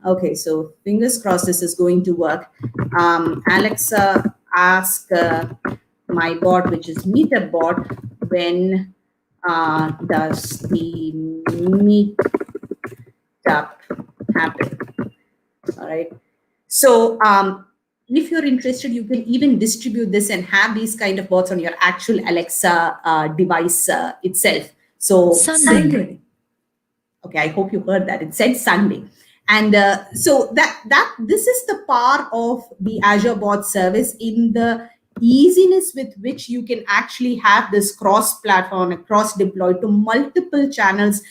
okay, so fingers crossed this is going to work. Alexa, ask my bot, which is Meetup bot, when does the meetup happen? All right. So if you're interested, you can even distribute this and have these kind of bots on your actual Alexa device itself. So Sunday. Okay, I hope you heard that. It said Sunday. And so this is the power of the Azure Bot Service in the easiness with which you can actually have this cross-platform, cross-deploy to multiple channels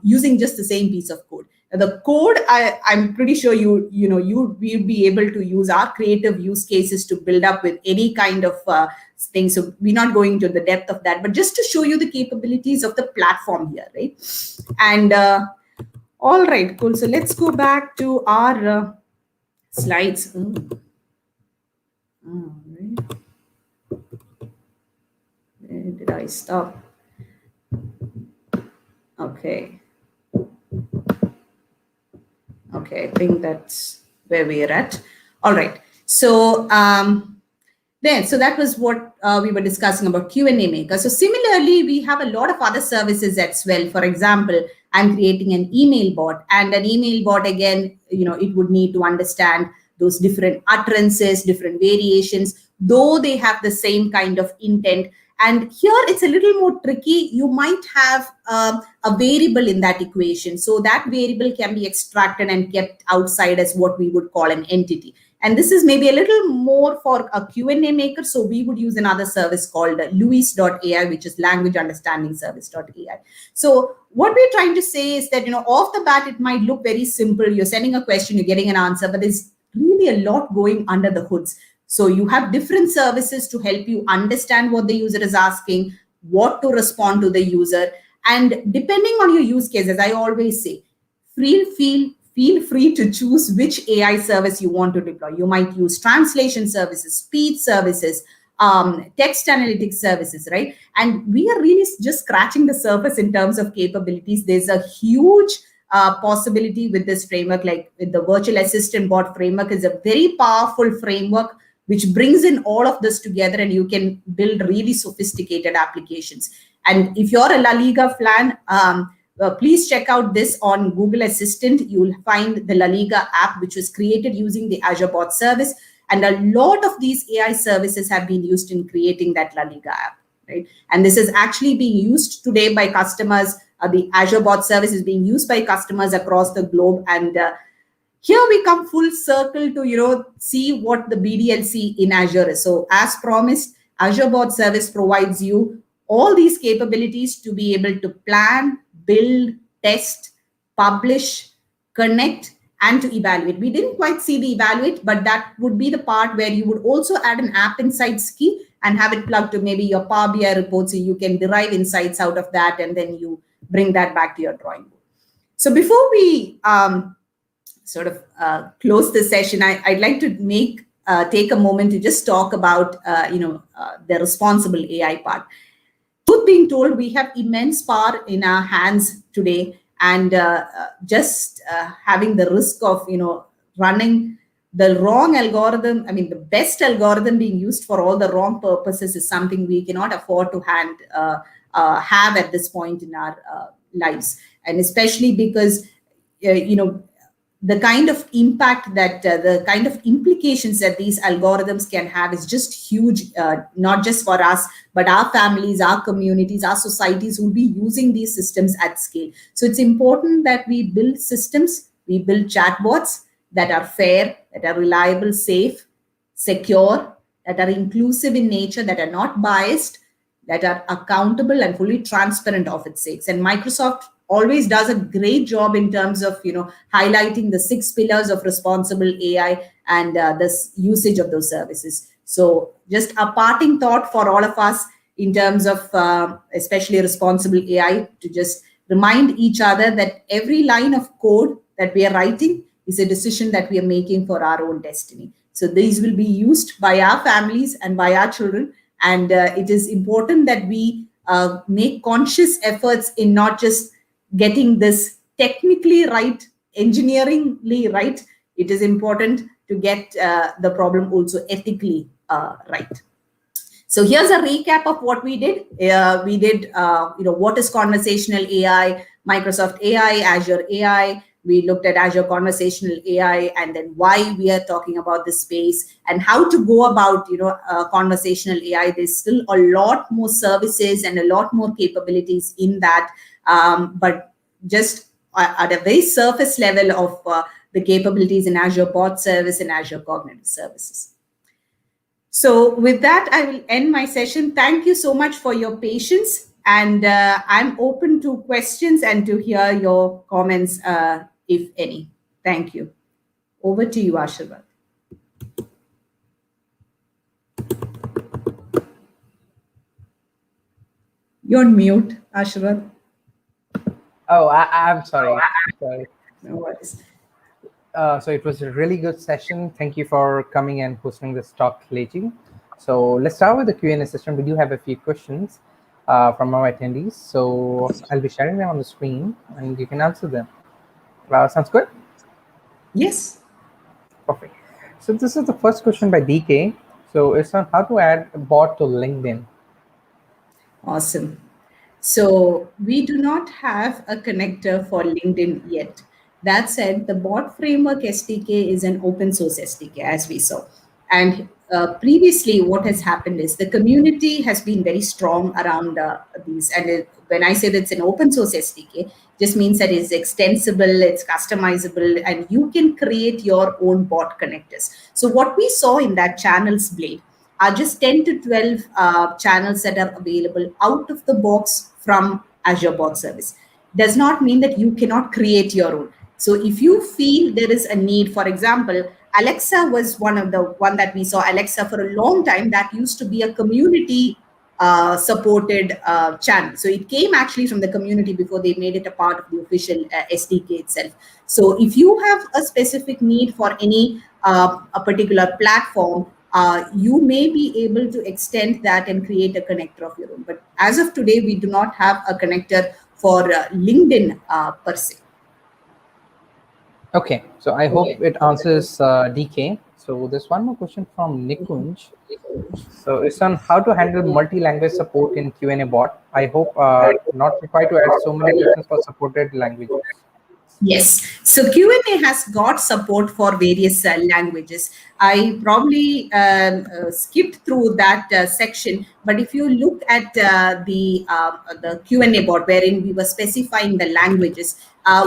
using just the same piece of code. The code, I'm pretty sure you will be able to use our creative use cases to build up with any kind of thing. So we're not going to the depth of that, but just to show you the capabilities of the platform here, right? And all right, cool. So let's go back to our slides. All right. Where did I stop? Okay. Okay, I think that's where we're at. All right. So so that was what we were discussing about Q&A Maker. So similarly, we have a lot of other services as well. For example, I'm creating an email bot, and an email bot, again, it would need to understand those different utterances, different variations, though they have the same kind of intent. And here it's a little more tricky. You might have a variable in that equation. So that variable can be extracted and kept outside as what we would call an entity. And this is maybe a little more for a Q&A maker. So we would use another service called Luis.ai, which is language understanding service.ai. So what we're trying to say is that, off the bat, it might look very simple. You're sending a question, you're getting an answer, but there's really a lot going under the hoods. So you have different services to help you understand what the user is asking, what to respond to the user. And depending on your use case, as I always say, feel free to choose which AI service you want to deploy. You might use translation services, speech services, text analytics services, right? And we are really just scratching the surface in terms of capabilities. There's a huge possibility with this framework, like with the virtual assistant bot framework is a very powerful framework which brings in all of this together, and you can build really sophisticated applications. And if you're a La Liga fan, please check out this on Google Assistant. You'll find the La Liga app, which was created using the Azure Bot Service. And a lot of these AI services have been used in creating that La Liga app, right? And this is actually being used today by customers. The Azure Bot Service is being used by customers across the globe. And here we come full circle to, see what the BDLC in Azure is. So as promised, Azure Bot Service provides you all these capabilities to be able to plan, build, test, publish, connect, and to evaluate. We didn't quite see the evaluate, but that would be the part where you would also add an app insights key and have it plugged to maybe your Power BI report, so you can derive insights out of that, and then you bring that back to your drawing board. So before we close this session, I'd like to take a moment to just talk about the responsible AI part. Truth being told, we have immense power in our hands today, and just having the risk of running the wrong algorithm, the best algorithm being used for all the wrong purposes is something we cannot afford to have at this point in our lives. And especially because the kind of impact that the kind of implications that these algorithms can have is just huge, not just for us, but our families, our communities, our societies will be using these systems at scale. So it's important that we build systems, we build chatbots that are fair, that are reliable, safe, secure, that are inclusive in nature, that are not biased, that are accountable and fully transparent of its sakes. And Microsoft always does a great job in terms of highlighting the 6 pillars of responsible AI and this usage of those services. So just a parting thought for all of us in terms of especially responsible AI, to just remind each other that every line of code that we are writing is a decision that we are making for our own destiny. So these will be used by our families and by our children. And it is important that we make conscious efforts in not just getting this technically right, engineeringly right. It is important to get the problem also ethically right. So here's a recap of what we did. We did, what is conversational AI, Microsoft AI, Azure AI. We looked at Azure conversational AI, and then why we are talking about this space and how to go about, conversational AI. There's still a lot more services and a lot more capabilities in that. But just at a very surface level of the capabilities in Azure Bot Service and Azure Cognitive Services. So with that, I will end my session. Thank you so much for your patience. And I'm open to questions and to hear your comments, if any. Thank you. Over to you, Ashirvad. You're on mute, Ashirvad. Oh, I'm sorry. Sorry. No worries. So it was a really good session. Thank you for coming and hosting this talk, Liji. So let's start with the Q&A session. We do have a few questions from our attendees. So I'll be sharing them on the screen and you can answer them. Sounds good? Yes. Perfect. So this is the first question by DK. So it's on how to add a bot to LinkedIn. Awesome. So we do not have a connector for LinkedIn yet. That said, the Bot Framework SDK is an open source SDK, as we saw. And previously what has happened is the community has been very strong around these. And when I say that it's an open source SDK, just means that it's extensible, it's customizable, and you can create your own bot connectors. So what we saw in that channels blade are just 10 to 12 channels that are available out of the box from Azure Bot Service. Does not mean that you cannot create your own. So if you feel there is a need, for example, Alexa was one that we saw. Alexa for a long time, that used to be a community supported channel. So it came actually from the community before they made it a part of the official SDK itself. So if you have a specific need for any a particular platform, you may be able to extend that and create a connector of your own. But as of today, we do not have a connector for LinkedIn per se. Okay, so I hope it answers DK. So there's one more question from Nikunj. So it's on how to handle multi-language support in Q&A bot. I hope not required to add so many questions for supported languages. Yes. So Q&A has got support for various languages. I probably skipped through that section, but if you look at the Q&A bot wherein we were specifying the languages,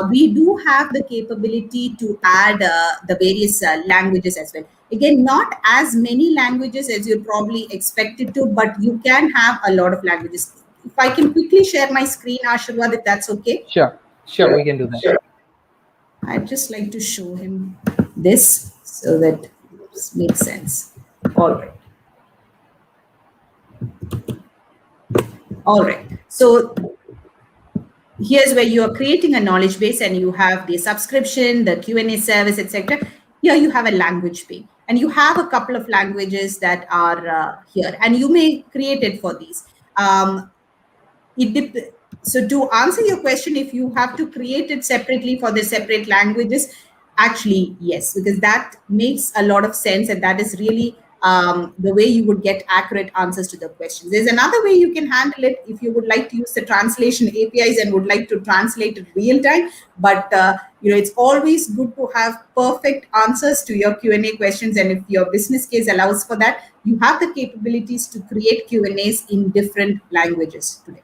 we do have the capability to add the various languages as well. Again, not as many languages as you probably expected to, but you can have a lot of languages. If I can quickly share my screen, Ashirwad, if that's okay. Sure, we can do that. Sure. I'd just like to show him this so that this makes sense. All right. All right. So here's where you are creating a knowledge base and you have the subscription, the Q&A service, etc. Here you have a language pane and you have a couple of languages that are here and you may create it for these. So to answer your question, if you have to create it separately for the separate languages, actually, yes, because that makes a lot of sense and that is really the way you would get accurate answers to the questions. There's another way you can handle it if you would like to use the translation APIs and would like to translate it real time. But it's always good to have perfect answers to your Q&A questions. And if your business case allows for that, you have the capabilities to create Q&As in different languages today.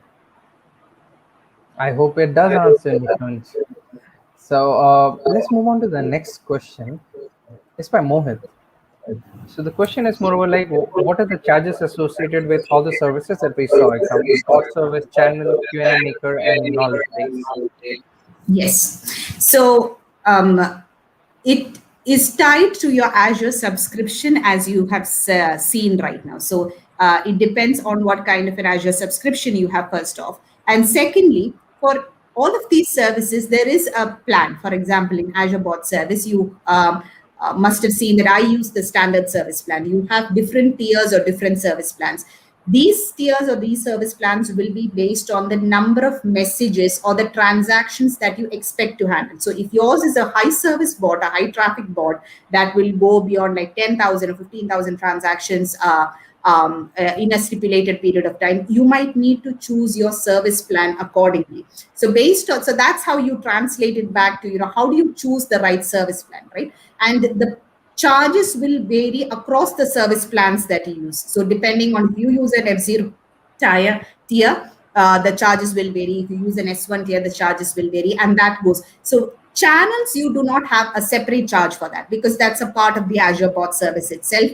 I hope it does answer, Nikunj. So let's move on to the next question. It's by Mohit. So the question is moreover like, what are the charges associated with all the services that we saw? Example, bot service, channel, Q&A maker, and knowledge base. Yes. So it is tied to your Azure subscription, as you have seen right now. So it depends on what kind of an Azure subscription you have first off. And secondly, for all of these services, there is a plan. For example, in Azure Bot Service, you must have seen that I use the standard service plan. You have different tiers or different service plans. These tiers or these service plans will be based on the number of messages or the transactions that you expect to handle. So if yours is a high service bot, a high traffic bot that will go beyond like 10,000 or 15,000 transactions in a stipulated period of time, you might need to choose your service plan accordingly. So so that's how you translate it back to, how do you choose the right service plan, right? And the charges will vary across the service plans that you use. So depending on if you use an F0 tier, the charges will vary. If you use an S1 tier, the charges will vary, and that goes. So channels, you do not have a separate charge for that because that's a part of the Azure Bot Service itself.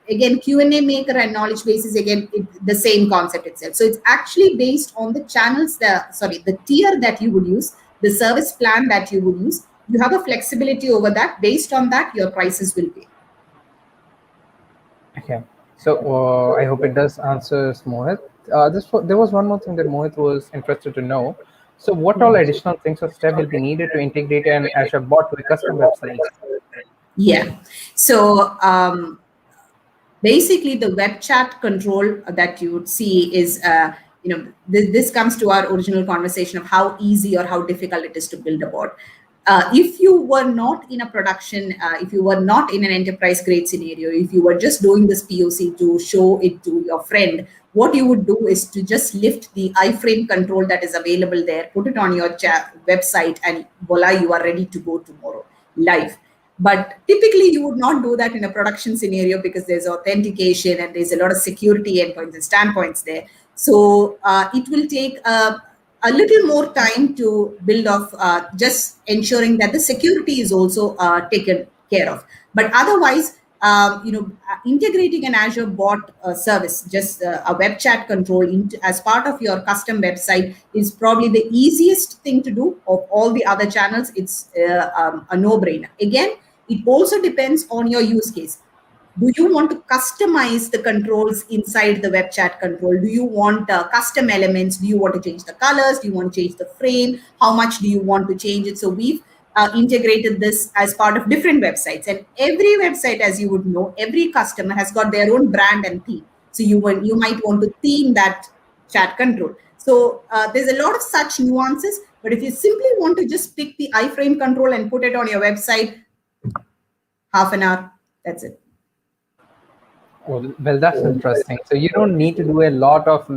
Again, Q&A maker and knowledge base is again the same concept itself. So it's actually based on the channels, the tier that you would use, the service plan that you would use. You have a flexibility over that. Based on that, your prices will be. Okay. So I hope it does answer Mohit. There was one more thing that Mohit was interested to know. So what all additional things or steps will be needed to integrate an Azure bot to a custom website? Yeah. So basically, the web chat control that you would see is, this comes to our original conversation of how easy or how difficult it is to build a bot. If you were not in a production, if you were not in an enterprise grade scenario, if you were just doing this POC to show it to your friend, what you would do is to just lift the iframe control that is available there, put it on your website, and voila, you are ready to go tomorrow live. But typically, you would not do that in a production scenario because there's authentication and there's a lot of security endpoints and standpoints there. So it will take a little more time to build off, just ensuring that the security is also taken care of. But otherwise, integrating an Azure bot service, just a web chat control as part of your custom website is probably the easiest thing to do of all the other channels. It's a no-brainer. Again, it also depends on your use case. Do you want to customize the controls inside the web chat control? Do you want custom elements? Do you want to change the colors? Do you want to change the frame? How much do you want to change it? So we've integrated this as part of different websites. And every website, as you would know, every customer has got their own brand and theme. So you might want to theme that chat control. So there's a lot of such nuances. But if you simply want to just pick the iframe control and put it on your website, half an hour, that's it. Well, that's interesting. So you don't need to do a lot of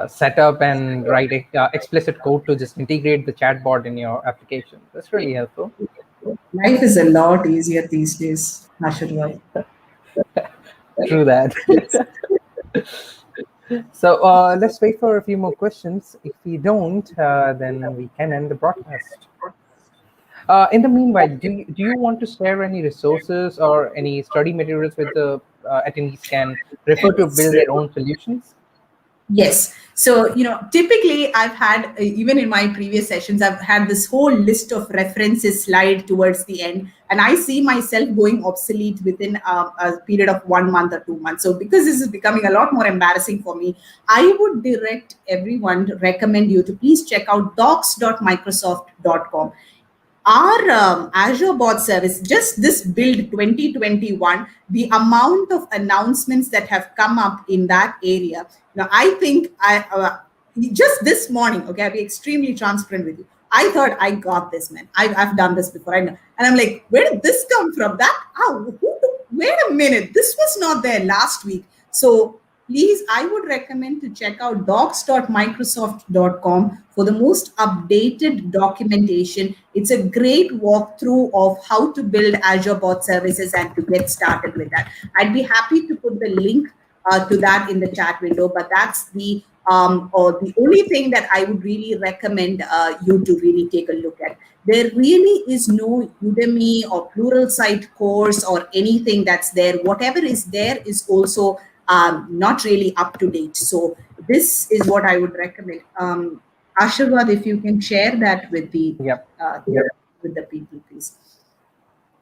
setup and write explicit code to just integrate the chatbot in your application. That's really helpful. Life is a lot easier these days, Ashirwad. True that. So let's wait for a few more questions. If we don't, then we can end the broadcast. In the meanwhile, do you want to share any resources or any study materials with the attendees can refer to build their own solutions? Yes. So, typically I've had, even in my previous sessions, I've had this whole list of references slide towards the end. And I see myself going obsolete within a period of 1 month or 2 months. So because this is becoming a lot more embarrassing for me, I would direct everyone to recommend you to please check out docs.microsoft.com. Our Azure Bot Service, just this build 2021, the amount of announcements that have come up in that area. Now, I think just this morning, okay, I'll be extremely transparent with you. I thought I got this, man. I've done this before. I know. And I'm like, where did this come from? Wait a minute. This was not there last week. So please, I would recommend to check out docs.microsoft.com for the most updated documentation. It's a great walkthrough of how to build Azure Bot Services and to get started with that. I'd be happy to put the link to that in the chat window, but that's the only thing that I would really recommend you to really take a look at. There really is no Udemy or Pluralsight course or anything that's there. Whatever is there is also not really up to date. So this is what I would recommend. Ashirwad, if you can share that with the with the people, please.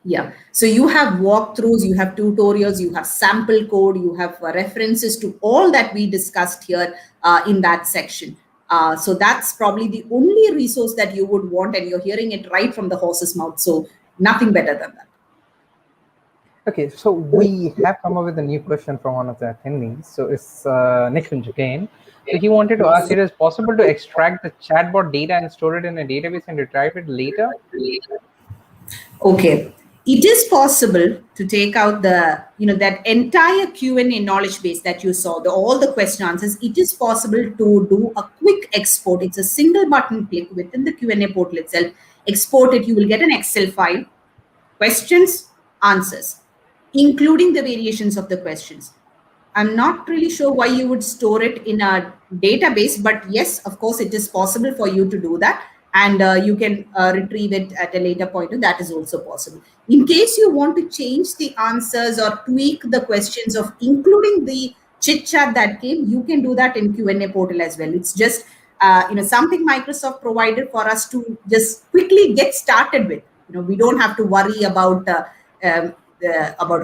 Yeah. So you have walkthroughs, you have tutorials, you have sample code, you have references to all that we discussed here in that section. So that's probably the only resource that you would want, and you're hearing it right from the horse's mouth. So nothing better than that. Okay, so we have come up with a new question from one of the attendees. So it's Nikunj again. So he wanted to ask, it is possible to extract the chatbot data and store it in a database and retrieve it later? Okay. It is possible to take out that entire Q&A knowledge base that you saw, all the question answers. It is possible to do a quick export. It's a single button click within the Q&A portal itself. Export it. You will get an Excel file, questions, answers, including the variations of the questions. I'm not really sure why you would store it in a database, but yes, of course, it is possible for you to do that. And you can retrieve it at a later point. That is also possible. In case you want to change the answers or tweak the questions of including the chit chat that came, you can do that in Q&A portal as well. It's just something Microsoft provided for us to just quickly get started with. We don't have to worry about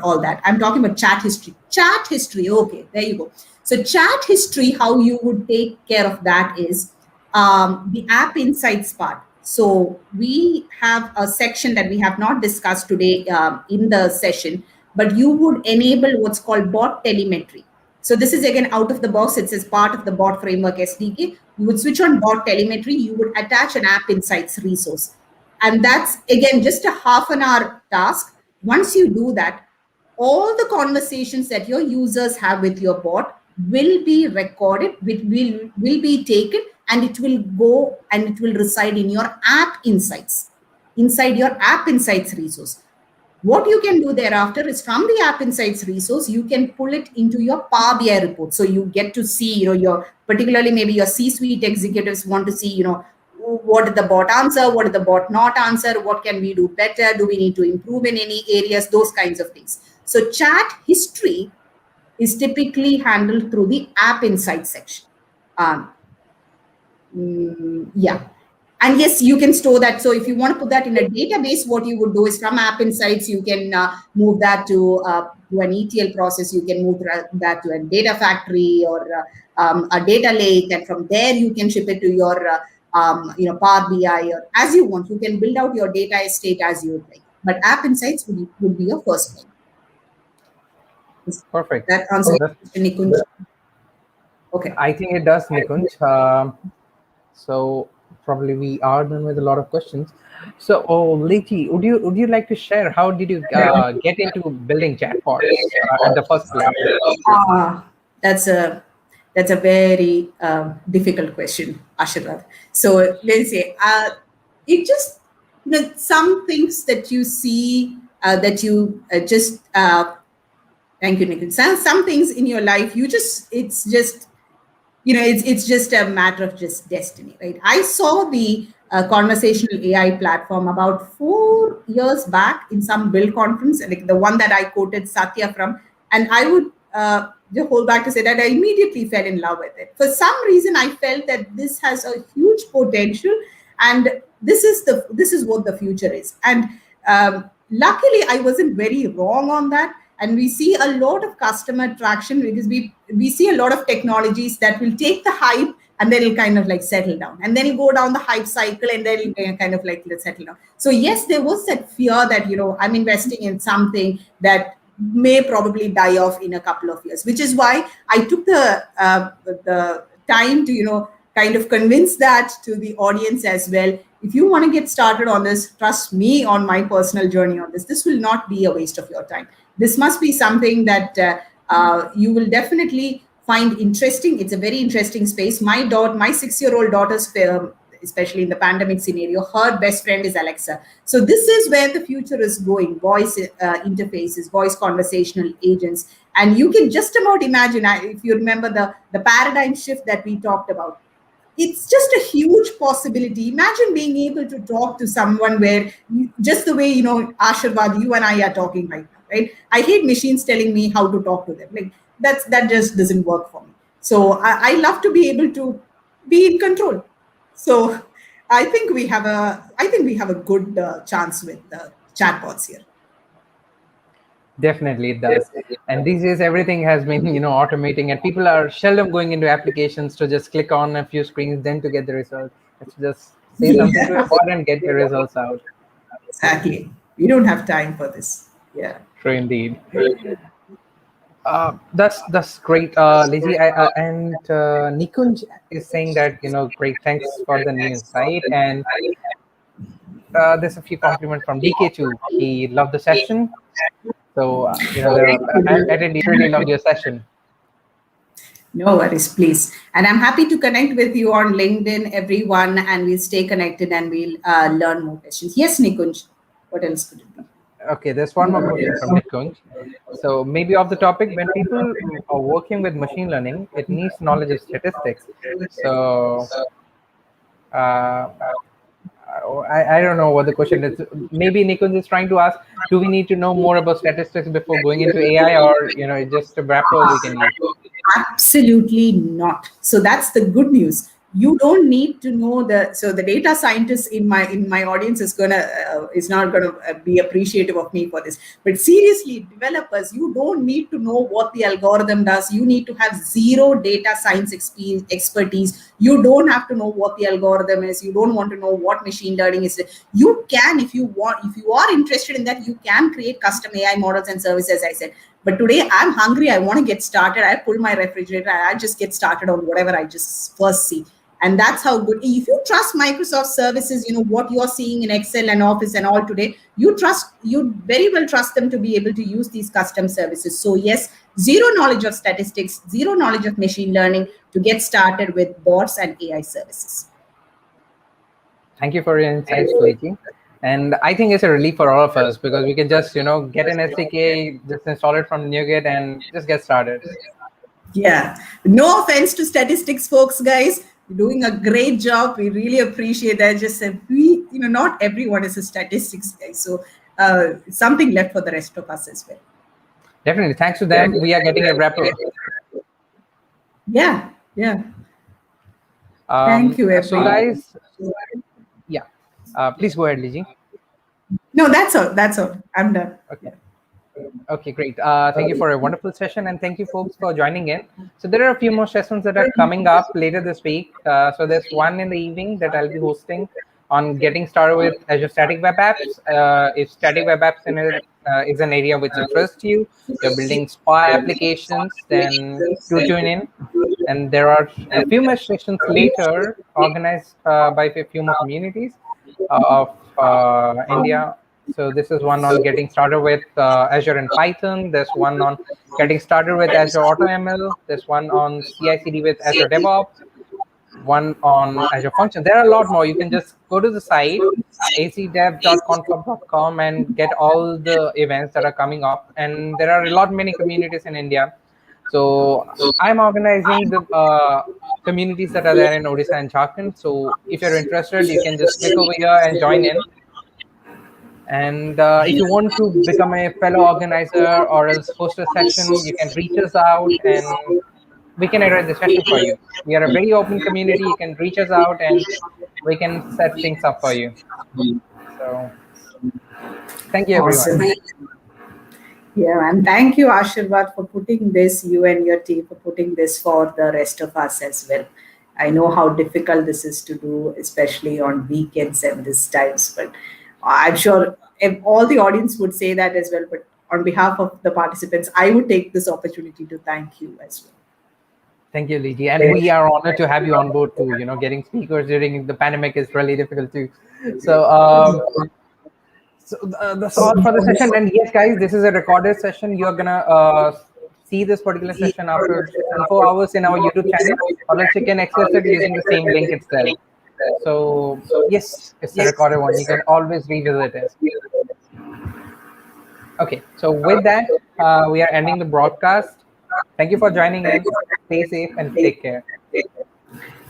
all that. I'm talking about chat history. Chat history. Okay, there you go. So chat history, how you would take care of that is the app insights part. So we have a section that we have not discussed today in the session, but you would enable what's called bot telemetry. So this is again out of the box. It's as part of the bot framework SDK. You would switch on bot telemetry. You would attach an app insights resource. And that's again just a half an hour task. Once you do that, all the conversations that your users have with your bot will be recorded, will be taken, and it will go and it will reside in your app insights, inside your app insights resource. What you can do thereafter is from the App Insights resource, you can pull it into your Power BI report. So you get to see, your particularly maybe your C-suite executives want to see, what did the bot answer, what did the bot not answer, what can we do better, do we need to improve in any areas, those kinds of things. So chat history is typically handled through the App Insights section. Um, yeah. And yes, you can store that. So if you want to put that in a database, what you would do is from App Insights, you can move that to an ETL process. You can move that to a data factory or a data lake, and from there you can ship it to your Power BI or as you want. You can build out your data estate as you would like. But App Insights would be your first point. Perfect. That answers That's, Nikunj. Okay. I think it does, Nikunj. So probably we are done with a lot of questions. So, Liji, would you like to share how did you get into building chatbots at the first place? That's a very difficult question, Ashirad. So let's say it just some things that you see that you just thank you, Nikhil. Some things in your life it's just it's just a matter of just destiny, right? I saw the conversational AI platform about 4 years back in some build conference, like the one that I quoted Satya from, and I would just hold back to say that I immediately fell in love with it. For some reason, I felt that this has a huge potential, and this is what the future is. And luckily, I wasn't very wrong on that, and we see a lot of customer traction because we see a lot of technologies that will take the hype and then it'll kind of like settle down, and then it'll go down the hype cycle and then it'll kind of like let's settle down. So yes, there was that fear that I'm investing in something that may probably die off in a couple of years, which is why I took the time to kind of convince that to the audience as well. If you want to get started on this, trust me on my personal journey on this. This will not be a waste of your time. This must be something that you will definitely find interesting. It's a very interesting space. My 6-year-old daughter's especially in the pandemic scenario, her best friend is Alexa. So this is where the future is going: voice interfaces, voice conversational agents. And you can just about imagine, if you remember the paradigm shift that we talked about, it's just a huge possibility. Imagine being able to talk to someone where just the way, Ashirvad, you and I are talking right now, right? I hate machines telling me how to talk to them. Like that just doesn't work for me. So I love to be able to be in control. So I think we have a good chance with chatbots here. Definitely it does. And these days everything has been automating, and people are seldom going into applications to just click on a few screens then to get the result. It's just say something to a bot and get the results out. Exactly. We don't have time for this. Yeah. True indeed. That's great, Liji. And Nikunj is saying that great, thanks for the new insight. And there's a few compliments from DK too. He loved the session. So the attendees really loved your session. No worries, please. And I'm happy to connect with you on LinkedIn, everyone, and we'll stay connected and we'll learn more questions. Yes, Nikunj, what else could it be? Okay, there's one more question from Nikunj. So maybe off the topic, when people are working with machine learning, it needs knowledge of statistics. So I don't know what the question is. Maybe Nikunj is trying to ask, do we need to know more about statistics before going into AI, or it's just a wrapper we can use? Absolutely not. So that's the good news. You don't need to know the data scientist in my audience is not gonna be appreciative of me for this. But seriously, developers, you don't need to know what the algorithm does. You need to have zero data science expertise. You don't have to know what the algorithm is. You don't want to know what machine learning is. You can, if you want, if you are interested in that, you can create custom AI models and services, as I said. But today I'm hungry. I want to get started. I pull my refrigerator. I just get started on whatever I just first see. And that's how good. If you trust Microsoft services, what you're seeing in Excel and Office and all today, you very well trust them to be able to use these custom services. So yes, zero knowledge of statistics, zero knowledge of machine learning to get started with bots and AI services. Thank you for your insights, Liji. And I think it's a relief for all of us because we can just, get an SDK, just install it from NuGet and just get started. Yeah. No offense to statistics folks, guys. You're doing a great job. We really appreciate that. Just said not everyone is a statistics guy. So something left for the rest of us as well. Definitely. Thanks to them, we are getting a wrapper. Yeah. Yeah. Thank you, So everyone. guys, yeah, please go ahead, Liji. No, that's all. That's all. I'm done. Okay. Okay, great. Thank you for a wonderful session, and thank you, folks, for joining in. So there are a few more sessions that are coming up later this week. So there's one in the evening that I'll be hosting on getting started with Azure Static Web Apps. If Static Web Apps is an area which interests you, you're building SPA applications, then do tune in. And there are a few more sessions later organized by a few more communities of India. So this is one on getting started with Azure and Python. There's one on getting started with Azure AutoML. There's one on CI/CD with Azure DevOps. One on Azure Function. There are a lot more. You can just go to the site azdev.conflub.com and get all the events that are coming up. And there are a lot many communities in India. So I'm organizing the communities that are there in Odisha and Jharkhand. So if you're interested, you can just click over here and join in. And if you want to become a fellow organizer or else host a session, you can reach us out and we can arrange the session for you. We are a very open community. You can reach us out and we can set things up for you. So thank you, everyone. Awesome. Yeah, and thank you, Ashirvad, for putting this, you and your team for putting this for the rest of us as well. I know how difficult this is to do, especially on weekends and these times, but I'm sure all the audience would say that as well. But on behalf of the participants, I would take this opportunity to thank you as well. Thank you, Liji. And we are honored to have you on board too. Getting speakers during the pandemic is really difficult too. So, that's all for the session. And yes, guys, this is a recorded session. You're gonna see this particular session after 24 hours in our YouTube channel, or else you can access it using the same link itself. So yes, it's a recorded one. You can always revisit it. Okay, so with that, we are ending the broadcast. Thank you for joining in. Stay safe and take care.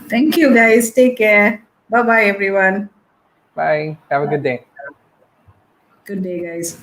Thank you, guys. Take care. Bye-bye, everyone. Bye. Have a good day. Good day, guys.